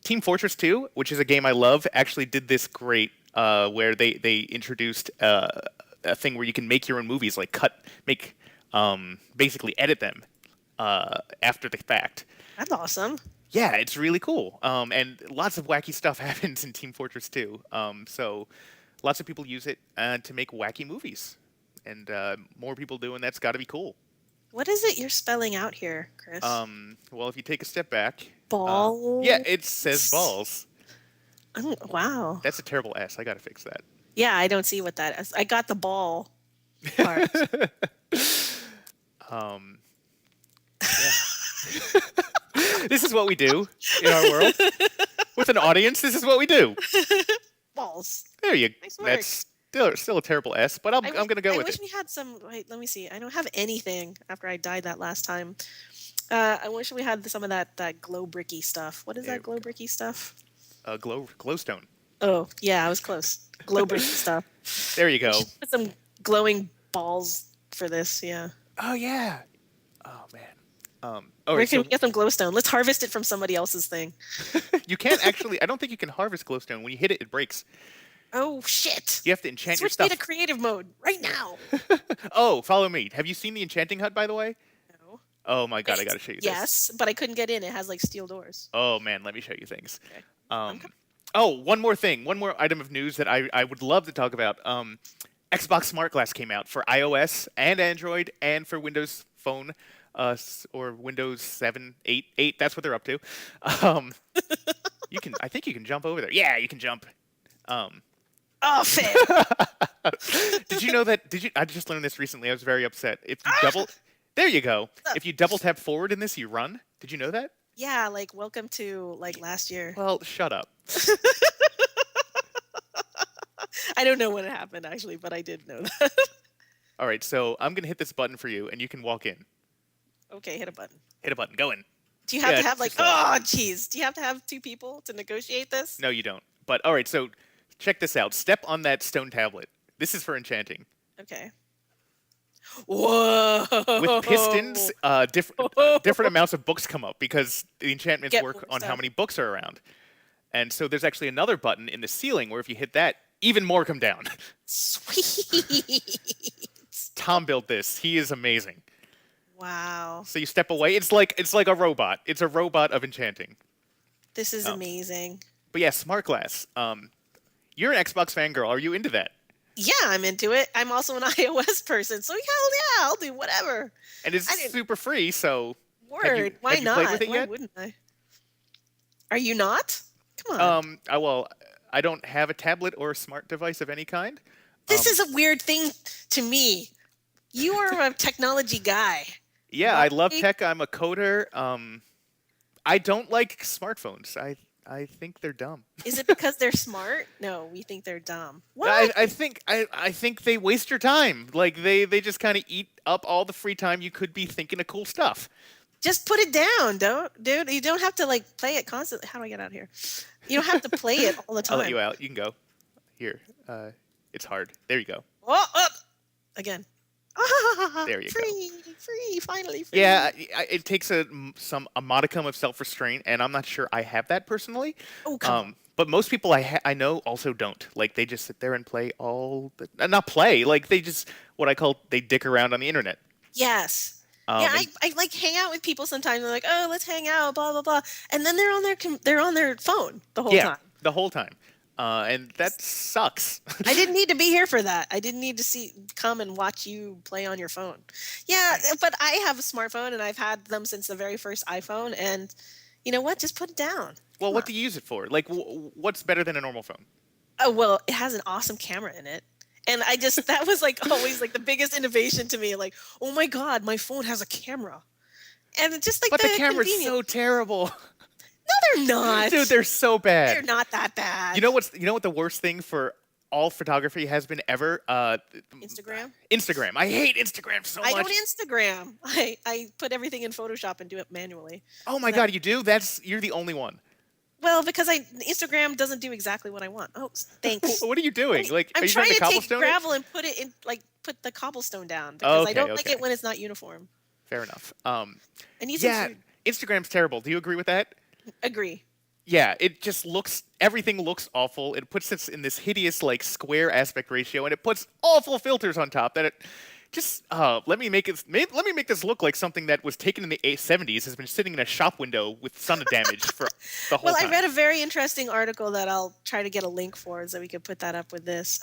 Team Fortress 2, which is a game I love, actually did this great where they introduced a thing where you can make your own movies, like basically edit them after the fact. That's awesome. Yeah, it's really cool. And lots of wacky stuff happens in Team Fortress 2. So lots of people use it to make wacky movies. And more people doing that's got to be cool. What is it you're spelling out here, Chris? Well, if you take a step back, Balls. yeah, it says balls. Wow. That's a terrible S. I got to fix that. Yeah, I don't see what that is. I got the ball part. Um, yeah. This is what we do in our world. With an audience, this is what we do. Balls. There you go. Nice work. That's still a terrible S, but I'm going to go I with wish it. we had some. Wait, let me see. I don't have anything after I died that last time. I wish we had some of that glow bricky stuff. What is There that glow bricky stuff? Glowstone. Oh, yeah, I was close. Glow bricky stuff. There you go. Put some glowing balls for this, yeah. Oh yeah. Oh man. All Where right. can So we get some glowstone? Let's harvest it from somebody else's thing. you can't actually. I don't think you can harvest glowstone. When you hit it, it breaks. Oh, shit. You have to enchant your Switch me stuff. to creative mode right now. Oh, follow me. Have you seen the enchanting hut, by the way? No. Oh my god, I gotta show you this. Yes, but I couldn't get in. It has like steel doors. Oh man, let me show you things. Okay. Um, oh, one more thing, one more item of news that I would love to talk about. Xbox Smart Glass came out for iOS and Android and for Windows Phone, or Windows 7, 8, 8. That's what they're up to. Um, I think you can jump over there. Yeah, you can jump. Oh, fail. Did you know that? I just learned this recently. I was very upset. If you double, there you go. If you double tap forward in this, you run. Did you know that? Yeah, like welcome to like last year. Well, shut up. I don't know what happened actually, but I did know that. All right, so I'm gonna hit this button for you, and you can walk in. Okay, hit a button. Hit a button. Go in. Do you have Yeah, to have it's like just like- oh jeez? Do you have to have two people to negotiate this? No, you don't. But all right, so check this out. Step on that stone tablet. This is for enchanting. Okay. Whoa! With pistons, different amounts of books come up because the enchantments Get work more on how stuff. many books are around. And so there's actually another button in the ceiling where if you hit that, even more come down. Sweet. Tom built this. He is amazing. Wow. So you step away. It's like a robot. It's a robot of enchanting. This is amazing. But yeah, Smart Glass. You're an Xbox fangirl. Are you into that? Yeah, I'm into it. I'm also an iOS person, so hell yeah, I'll do whatever. And it's I didn't- super free, so Word. Why have you not? played with it Why yet? wouldn't I? Are you not? Come on. Well, I don't have a tablet or a smart device of any kind. This is a weird thing to me. You are a technology guy. Yeah, I love Why- tech. I'm a coder. I don't like smartphones. I think they're dumb. Is it because they're smart? No, we think they're dumb. What? I think they waste your time. Like they just kind of eat up all the free time you could be thinking of cool stuff. Just put it down, dude. You don't have to like play it constantly. How do I get out of here? You don't have to play it all the time. I'll let you out. You can go. Here. It's hard. There you go. Oh, again. There you go. Free, finally free. Yeah, it takes a modicum of self-restraint, and I'm not sure I have that personally. Oh, come on. But most people I know also don't. Like they just sit there and play not play. Like they just they dick around on the internet. Yes. Yeah, I like hang out with people sometimes. They're like, oh, let's hang out, blah blah blah, and then they're on their phone the whole time. the whole time. and that sucks. I didn't need to be here for that. I didn't need to come and watch you play on your phone. Yeah, but I have a smartphone and I've had them since the very first iPhone. And you know what? Just put it down. Well, Come what on. do you use it for? Like, what's better than a normal phone? Oh well, it has an awesome camera in it. And that was like always like the biggest innovation to me. Like, oh my God, my phone has a camera. And it's just like But the the camera's convenience. so terrible. No, they're not. Dude, they're so bad. They're not that bad. You know what the worst thing for all photography has been ever? Instagram? Instagram. I hate Instagram so much. I don't Instagram. I put everything in Photoshop and do it manually. Oh my God, you do? You're the only one. Well, because Instagram doesn't do exactly what I want. Oh, thanks. What are you doing? Like, I'm are you trying to take cobblestone it? gravel and put it in, like, put the cobblestone down because I don't like Okay. it when it's not uniform. Fair enough. I need some Yeah, food. Instagram's terrible. Do you agree with that? Agree. Yeah, it just everything looks awful. It puts us in this hideous, like, square aspect ratio, and it puts awful filters on top that it just, let me make this look like something that was taken in the 70s, has been sitting in a shop window with sun damage for the whole Well, time. I read a very interesting article that I'll try to get a link for so we could put that up with this,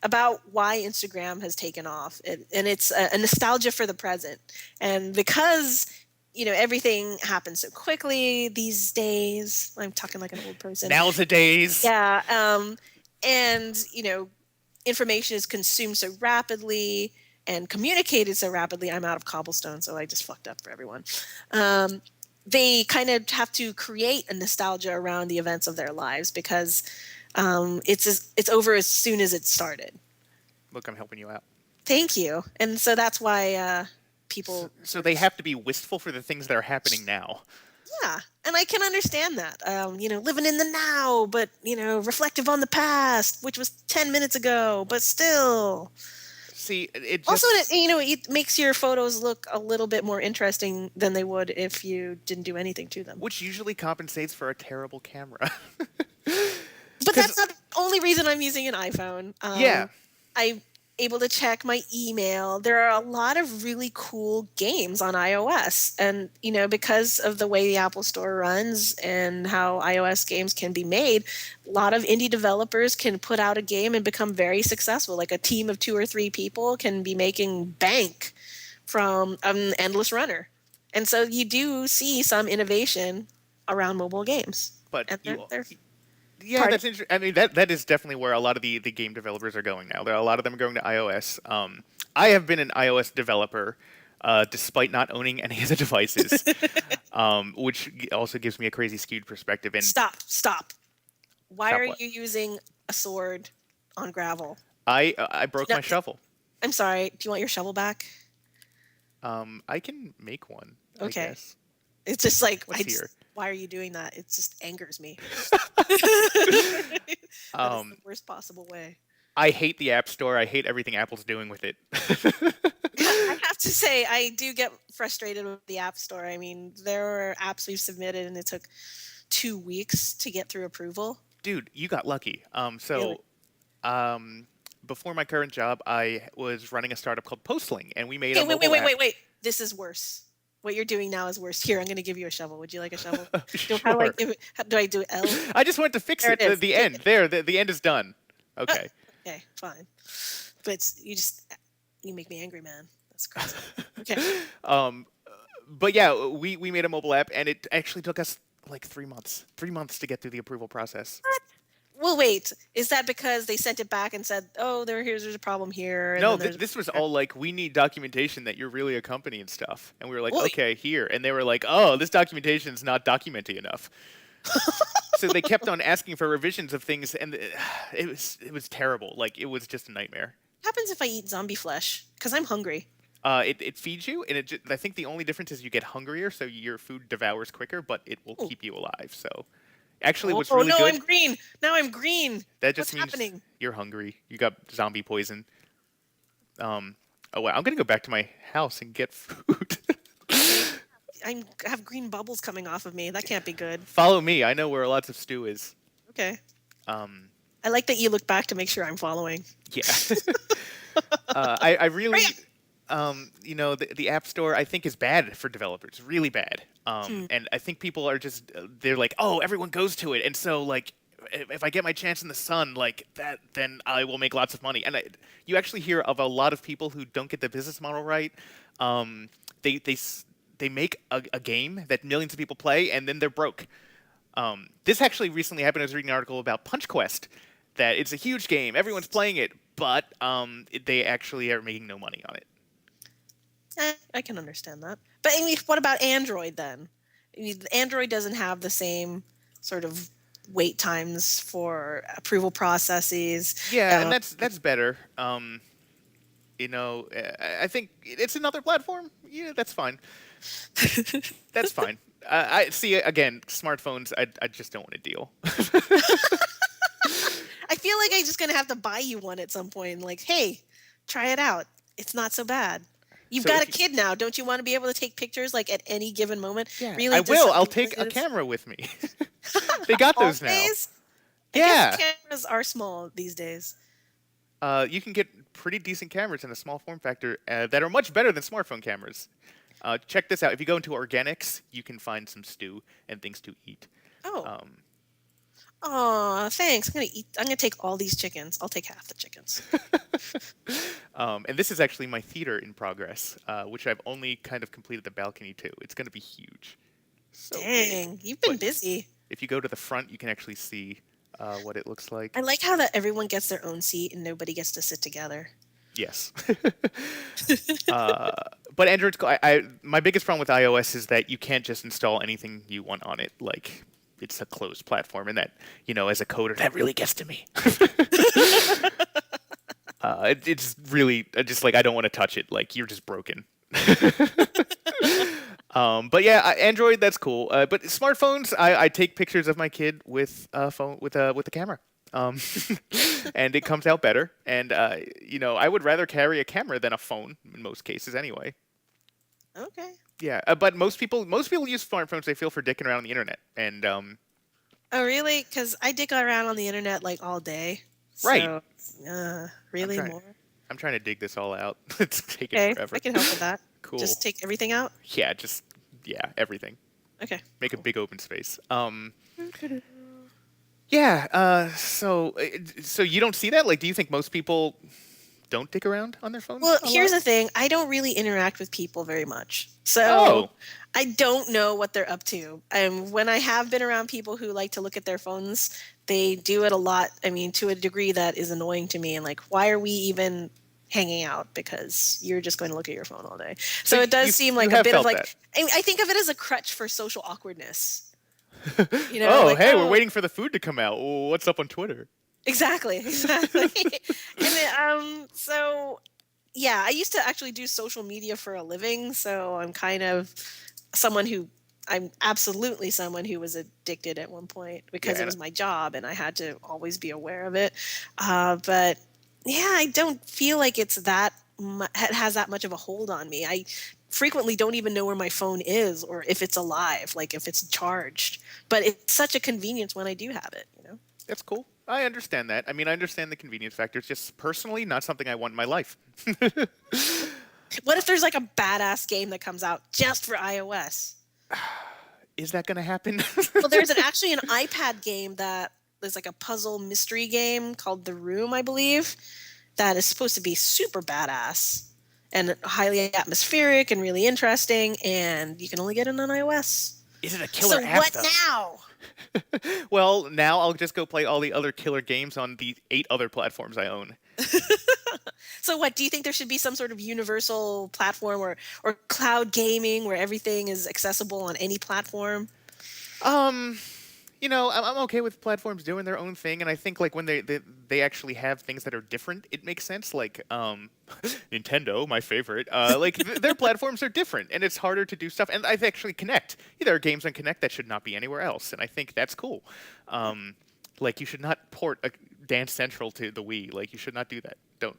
about why Instagram has taken off. And it's a nostalgia for the present. And because, everything happens so quickly these days, I'm talking like an old person. Nowadays. Yeah. And, information is consumed so rapidly and communicated so rapidly. I'm out of cobblestone, so I just fucked up for everyone. They kind of have to create a nostalgia around the events of their lives because it's over as soon as it started. Look, I'm helping you out. Thank you. And so that's why people... So they have to be wistful for the things that are happening now. Yeah, and I can understand that. Living in the now, but, reflective on the past, which was 10 minutes ago, but still... See, it just... Also, it makes your photos look a little bit more interesting than they would if you didn't do anything to them. Which usually compensates for a terrible camera. But that's not the only reason I'm using an iPhone. Yeah. I'm able to check my email. There are a lot of really cool games on iOS. And, because of the way the Apple Store runs and how iOS games can be made, a lot of indie developers can put out a game and become very successful. Like a team of 2 or 3 people can be making bank from an endless runner. And so you do see some innovation around mobile games. But they're yeah, Pardon? that's interesting. I mean, that is definitely where a lot of the game developers are going now. A lot of them are going to iOS. I have been an iOS developer, despite not owning any of the devices, which also gives me a crazy skewed perspective. And Stop. Why Stop are what? you using a sword on gravel? I broke No, my shovel. I'm sorry. Do you want your shovel back? I can make one. Okay. I guess. It's just like, Here. why are you doing that? It just angers me. That is the worst possible way. I hate the App Store. I hate everything Apple's doing with it. I have to say, I do get frustrated with the App Store. I mean, there are apps we've submitted and it took 2 weeks to get through approval. Dude, you got lucky. Really? Before my current job, I was running a startup called Postling, and we made Hey, a mobile app. wait. This is worse. What you're doing now is worse. Here, I'm going to give you a shovel. Would you like a shovel? Sure. Do I do L? I just wanted to fix There it. it is. The end. There. The end is done. Okay. Okay, fine. But you make me angry, man. That's crazy. Okay. But yeah, we made a mobile app, and it actually took us like 3 months. 3 months to get through the approval process. Well, wait. Is that because they sent it back and said, "Oh, there's a problem here"? And No, then this was all like, we need documentation that you're really a company and stuff. And we were like, Well, okay, here. And they were like, oh, this documentation's not documented enough. So they kept on asking for revisions of things, and it was terrible. Like, it was just a nightmare. What happens if I eat zombie flesh? Because I'm hungry. It feeds you, and I think the only difference is you get hungrier, so your food devours quicker, but it will keep you alive. So, actually, what's really no, good... I'm green. Now I'm green. That just What's means happening? you're hungry. You got zombie poison. Oh, wow. I'm going to go back to my house and get food. I have green bubbles coming off of me. That can't be good. Follow me. I know where lots of stew is. Okay. I like that you look back to make sure I'm following. Yeah. I really... the App Store, I think, is bad for developers. Really bad. And I think people are just... They're like, oh, everyone goes to it. And so, like, if I get my chance in the sun like that, then I will make lots of money. And you actually hear of a lot of people who don't get the business model right. Um, they make a game that millions of people play, and then they're broke. This actually recently happened. I was reading an article about Punch Quest, that it's a huge game, everyone's playing it, but they actually are making no money on it. I can understand that. But I mean, what about Android then? I mean, Android doesn't have the same sort of wait times for approval processes. Yeah, and that's better. I think it's another platform. Yeah, that's fine. That's fine. I see. Again, smartphones. I just don't want to deal. I feel like I'm just gonna have to buy you one at some point. Like, hey, try it out. It's not so bad. You've So got if a kid now. Don't you want to be able to take pictures like at any given moment? Yeah, Really? I does will. I'll something take like a this- camera with me. They got those now. Always? I Yeah. guess cameras are small these days. You can get pretty decent cameras in a small form factor that are much better than smartphone cameras. Check this out. If you go into organics, you can find some stew and things to eat. Oh. Um, Aw, thanks. I'm gonna take all these chickens. I'll take half the chickens. and this is actually my theater in progress, which I've only kind of completed the balcony to. It's going to be huge. So big. Dang, you've been But busy. if you go to the front, you can actually see what it looks like. I like how that everyone gets their own seat and nobody gets to sit together. Yes. But Android's cool. My biggest problem with iOS is that you can't just install anything you want on it. Like, it's a closed platform, and that, as a coder, that really gets to me. It's really just like, I don't want to touch it. Like, you're just broken. But yeah, Android, that's cool. But smartphones, I take pictures of my kid with a phone with a camera. And it comes out better. And I would rather carry a camera than a phone in most cases, anyway. Okay. Yeah, but most people use smartphones. They feel for dicking around on the internet, and Oh, really? Because I dig around on the internet like all day. Right. So, really trying- more? I'm trying to dig this all out. It's taking Okay, forever. I can help with that. Cool. Just take everything out? Yeah, everything. Okay. Make a big open space. Yeah. So you don't see that? Like, do you think most people don't dick around on their phones? Well, a here's lot? the thing. I don't really interact with people very much. So Oh. I don't know what they're up to. When I have been around people who like to look at their phones, they do it a lot. I mean, to a degree that is annoying to me. And like, why are we even hanging out? Because you're just going to look at your phone all day. So it does you- seem you like a have bit of felt like, that. I think of it as a crutch for social awkwardness. Oh, like, hey, we're waiting for the food to come out. What's up on Twitter? Exactly. And then, so yeah, I used to actually do social media for a living, so I'm kind of I'm absolutely someone who was addicted at one point because Yeah, it was my job and I had to always be aware of it. But yeah, I don't feel like it's has that much of a hold on me. I frequently don't even know where my phone is or if it's alive, like if it's charged. But it's such a convenience when I do have it. That's cool. I understand that. I mean, I understand the convenience factor. It's just personally not something I want in my life. What if there's like a badass game that comes out just for iOS? Is that going to happen? Well, there's actually an iPad game that is like a puzzle mystery game called The Room, I believe, that is supposed to be super badass and highly atmospheric and really interesting, and you can only get it on iOS. Is it a killer So app, what though? now? Well, now I'll just go play all the other killer games on the 8 other platforms I own. So what, do you think there should be some sort of universal platform or cloud gaming where everything is accessible on any platform? I'm okay with platforms doing their own thing, and I think like when they actually have things that are different, it makes sense. Like Nintendo, my favorite, their platforms are different, and it's harder to do stuff. And I actually Connect. There are games on Connect that should not be anywhere else, and I think that's cool. Like you should not port a Dance Central to the Wii. Like you should not do that. Don't.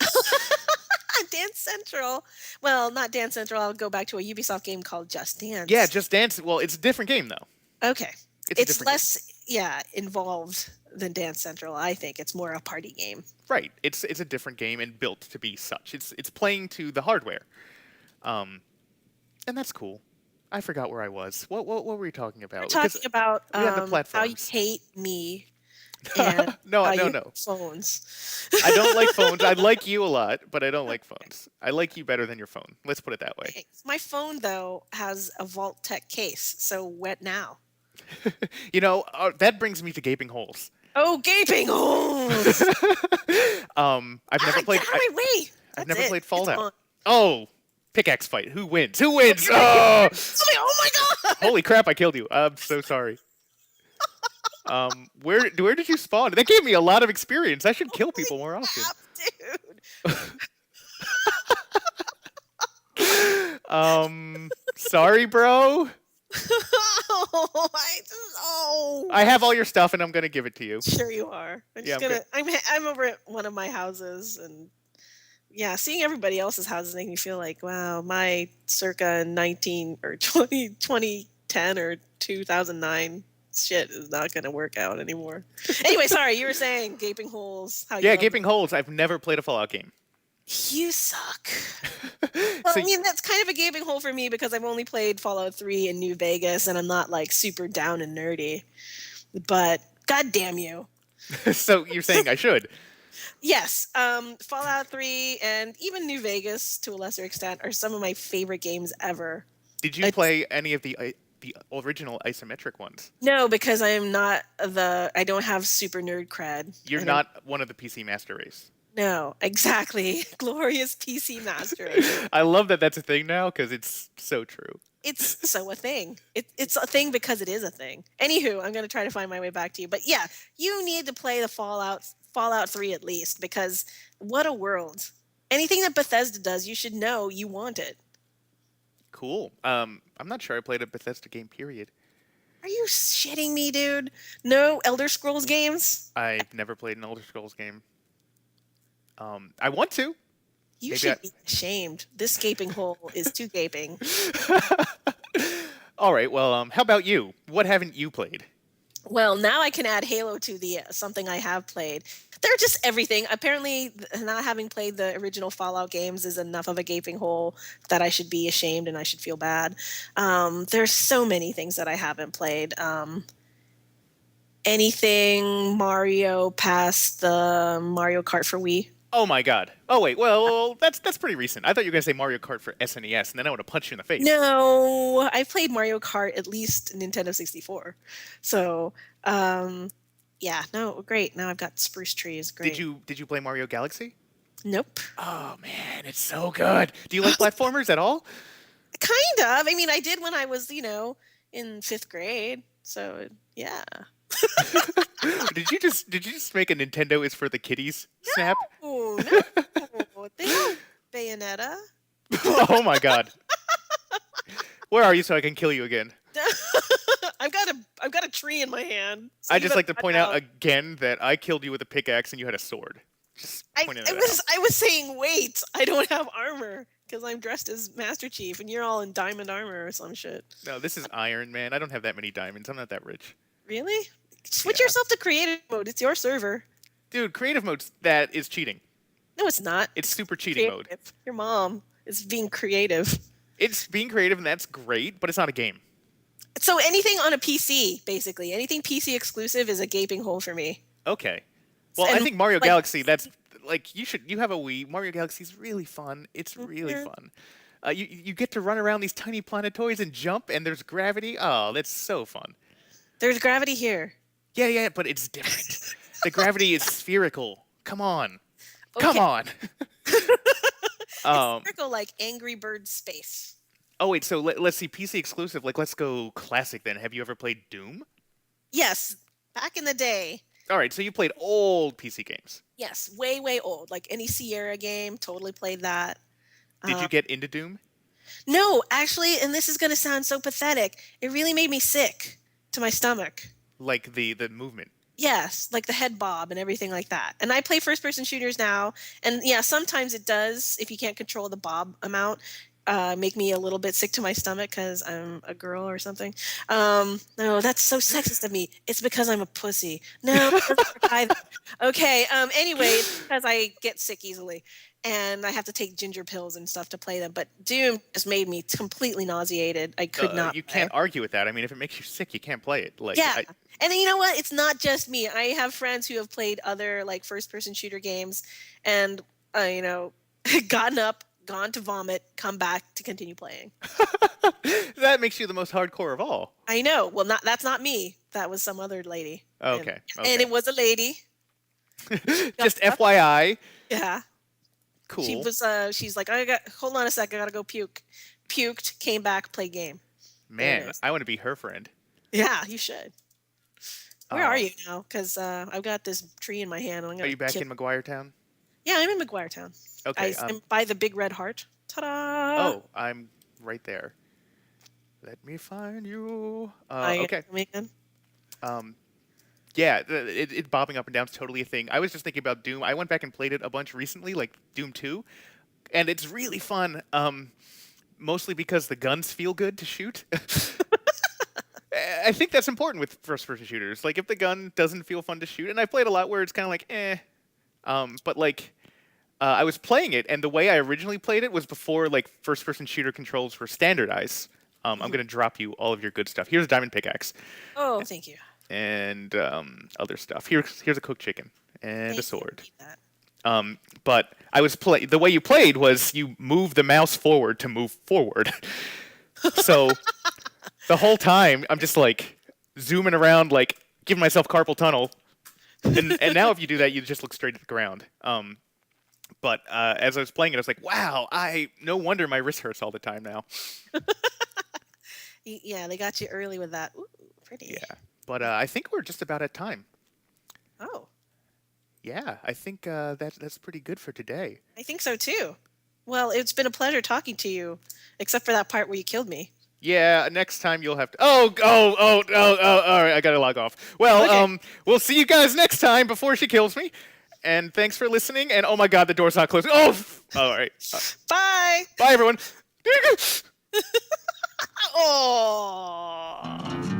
Dance Central. Well, not Dance Central. I'll go back to a Ubisoft game called Just Dance. Yeah, Just Dance. Well, it's a different game though. Okay. It's a It's different less, involved than Dance Central. I think it's more a party game. Right. It's a different game and built to be such. It's playing to the hardware, and that's cool. I forgot where I was. What were we talking about? We're talking about we had the how you platforms. hate me and No, no, you no. phones. I don't like phones. I like you a lot, but I don't like phones. I like you better than your phone. Let's put it that way. Thanks. My phone though has a Vault Tech case, so wet now. That brings me to gaping holes. Oh, gaping holes! I've never Get played. out of my way! I've That's never it. played It's Fallout. on. Oh, pickaxe fight. Who wins? Who Oh, wins? you're right. Oh, Oh my god! holy crap! I killed you. I'm so sorry. Where did you spawn? That gave me a lot of experience. I should kill Holy people more often. crap, dude! Sorry, bro. Oh, oh. I have all your stuff, and I'm gonna give it to you. Sure you are. I'm Yeah, just gonna. I'm over at one of my houses, and yeah, seeing everybody else's houses make me feel like, wow, my circa 19 or 2010 or 2009 shit is not gonna work out anymore. Anyway, sorry, you were saying gaping holes. How you Yeah, love gaping holes. I've never played a Fallout game. You suck. Well, So I mean, that's kind of a gaping hole for me because I've only played Fallout 3 in New Vegas and I'm not like super down and nerdy. But god damn you. so you're saying I should? Yes, Fallout 3 and even New Vegas to a lesser extent are some of my favorite games ever. Did you play any of the original isometric ones? No, because I am not I don't have super nerd cred. You're not one of the PC master race. No, exactly. Glorious PC master. I love that that's a thing now because it's so true. It's so a thing. It's a thing because it is a thing. Anywho, I'm going to try to find my way back to you. But yeah, you need to play the Fallout 3 at least because what a world. Anything that Bethesda does, you should know you want it. Cool. I'm not sure I played a Bethesda game, period. Are you shitting me, dude? No Elder Scrolls games? I've never played an Elder Scrolls game. I want to. You Maybe should be ashamed. This gaping hole is too gaping. All right. Well, how about you? What haven't you played? Well, now I can add Halo to the something I have played. They're just everything. Apparently, not having played the original Fallout games is enough of a gaping hole that I should be ashamed and I should feel bad. There's so many things that I haven't played. Anything Mario past the Mario Kart for Wii. Oh my God. Oh wait. Well, that's pretty recent. I thought you were gonna say Mario Kart for SNES, and then I want to punch you in the face. No, I played Mario Kart at least Nintendo 64. So, yeah, no, great. Now I've got spruce trees. Great. Did you play Mario Galaxy? Nope. Oh man, it's so good. Do you like platformers at all? Kind of. I mean, I did when I was, in 5th grade. So, yeah. Did you just make a Nintendo is for the kiddies snap? No, they don't Bayonetta. Oh my God. Where are you so I can kill you again? I've got a tree in my hand. So I you just better like to watch point out out. again that I killed you with a pickaxe and you had a sword. Just pointing that out. I was saying, wait, I don't have armor because I'm dressed as Master Chief and you're all in diamond armor or some shit. No, this is Iron Man. I don't have that many diamonds. I'm not that rich. Really? Switch Yeah. yourself to creative mode. It's your server. Dude, creative mode, that is cheating. No, it's not. It's super cheating mode. Creative. Your mom is being creative. It's being creative and that's great, but it's not a game. So anything on a PC, basically, anything PC exclusive is a gaping hole for me. Okay. Well, I And, think Mario like- Galaxy, that's like you have a Wii. Mario Galaxy is really fun. It's really Mhm. fun. You get to run around these tiny planetoids and jump, and there's gravity. Oh, that's so fun. There's gravity here. Yeah, but it's different. The gravity is spherical. Come on. Come Okay. on. Circle like Angry Bird Space. Oh wait, so let's see PC exclusive. Like let's go classic then. Have you ever played Doom? Yes, back in the day. All right, so you played old PC games. Yes, way, way old. Like any Sierra game, totally played that. Did you get into Doom? No, actually, and this is going to sound so pathetic, it really made me sick to my stomach. Like the movement. Yes, like the head bob and everything like that. And I play first person shooters now. And yeah, sometimes it does, if you can't control the bob amount, make me a little bit sick to my stomach because I'm a girl or something. No, that's so sexist of me. It's because I'm a pussy. No, it doesn't work either. Okay. Anyway, because I get sick easily, and I have to take ginger pills and stuff to play them. But Doom just made me completely nauseated. I could not You play. can't argue with that. I mean, if it makes you sick, you can't play it. Like, Yeah. And then you know what? It's not just me. I have friends who have played other like first-person shooter games, and you know, gotten up, gone to vomit, come back to continue playing. that makes you the most hardcore of all. I know. Well, that's not me. That was some other lady. Okay. And it was a lady. Just FYI. Yeah. Cool. She was. She's like, hold on a sec. I gotta go puke. Puked. Came back. Played game. Man, I want to be her friend. Yeah, you should. Where are you now? Because I've got this tree in my hand. And I'm gonna are you back in Maguire Town? Yeah, I'm in Maguire Town. Okay. I'm by the big red heart. Ta-da! Oh, I'm right there. Let me find you. Okay. Yeah, it bobbing up and down is totally a thing. I was just thinking about Doom. I went back and played it a bunch recently, like Doom 2, and it's really fun. Mostly because the guns feel good to shoot. I think that's important with first-person shooters. Like, if the gun doesn't feel fun to shoot, and I played a lot where it's kind of like, eh. But like, I was playing it, and the way I originally played it was before like first-person shooter controls were standardized. I'm gonna drop you all of your good stuff. Here's a diamond pickaxe. Oh, thank you. And other stuff. Here's a cooked chicken and a sword. That. But I was the way you played was you move the mouse forward to move forward. So the whole time I'm just like zooming around, like giving myself carpal tunnel. And now if you do that, you just look straight at the ground. But as I was playing it, I was like, wow, no wonder my wrist hurts all the time now. Yeah, they got you early with that. Ooh, pretty. Yeah, but I think we're just about at time. Oh. Yeah, I think that's pretty good for today. I think so too. Well, it's been a pleasure talking to you, except for that part where you killed me. Yeah, next time you'll have to. Oh! All right, I gotta log off. Well, Okay. We'll see you guys next time before she kills me. And thanks for listening. And oh my God, the door's not closing. Oh! All right. Bye. Bye, everyone. Oh.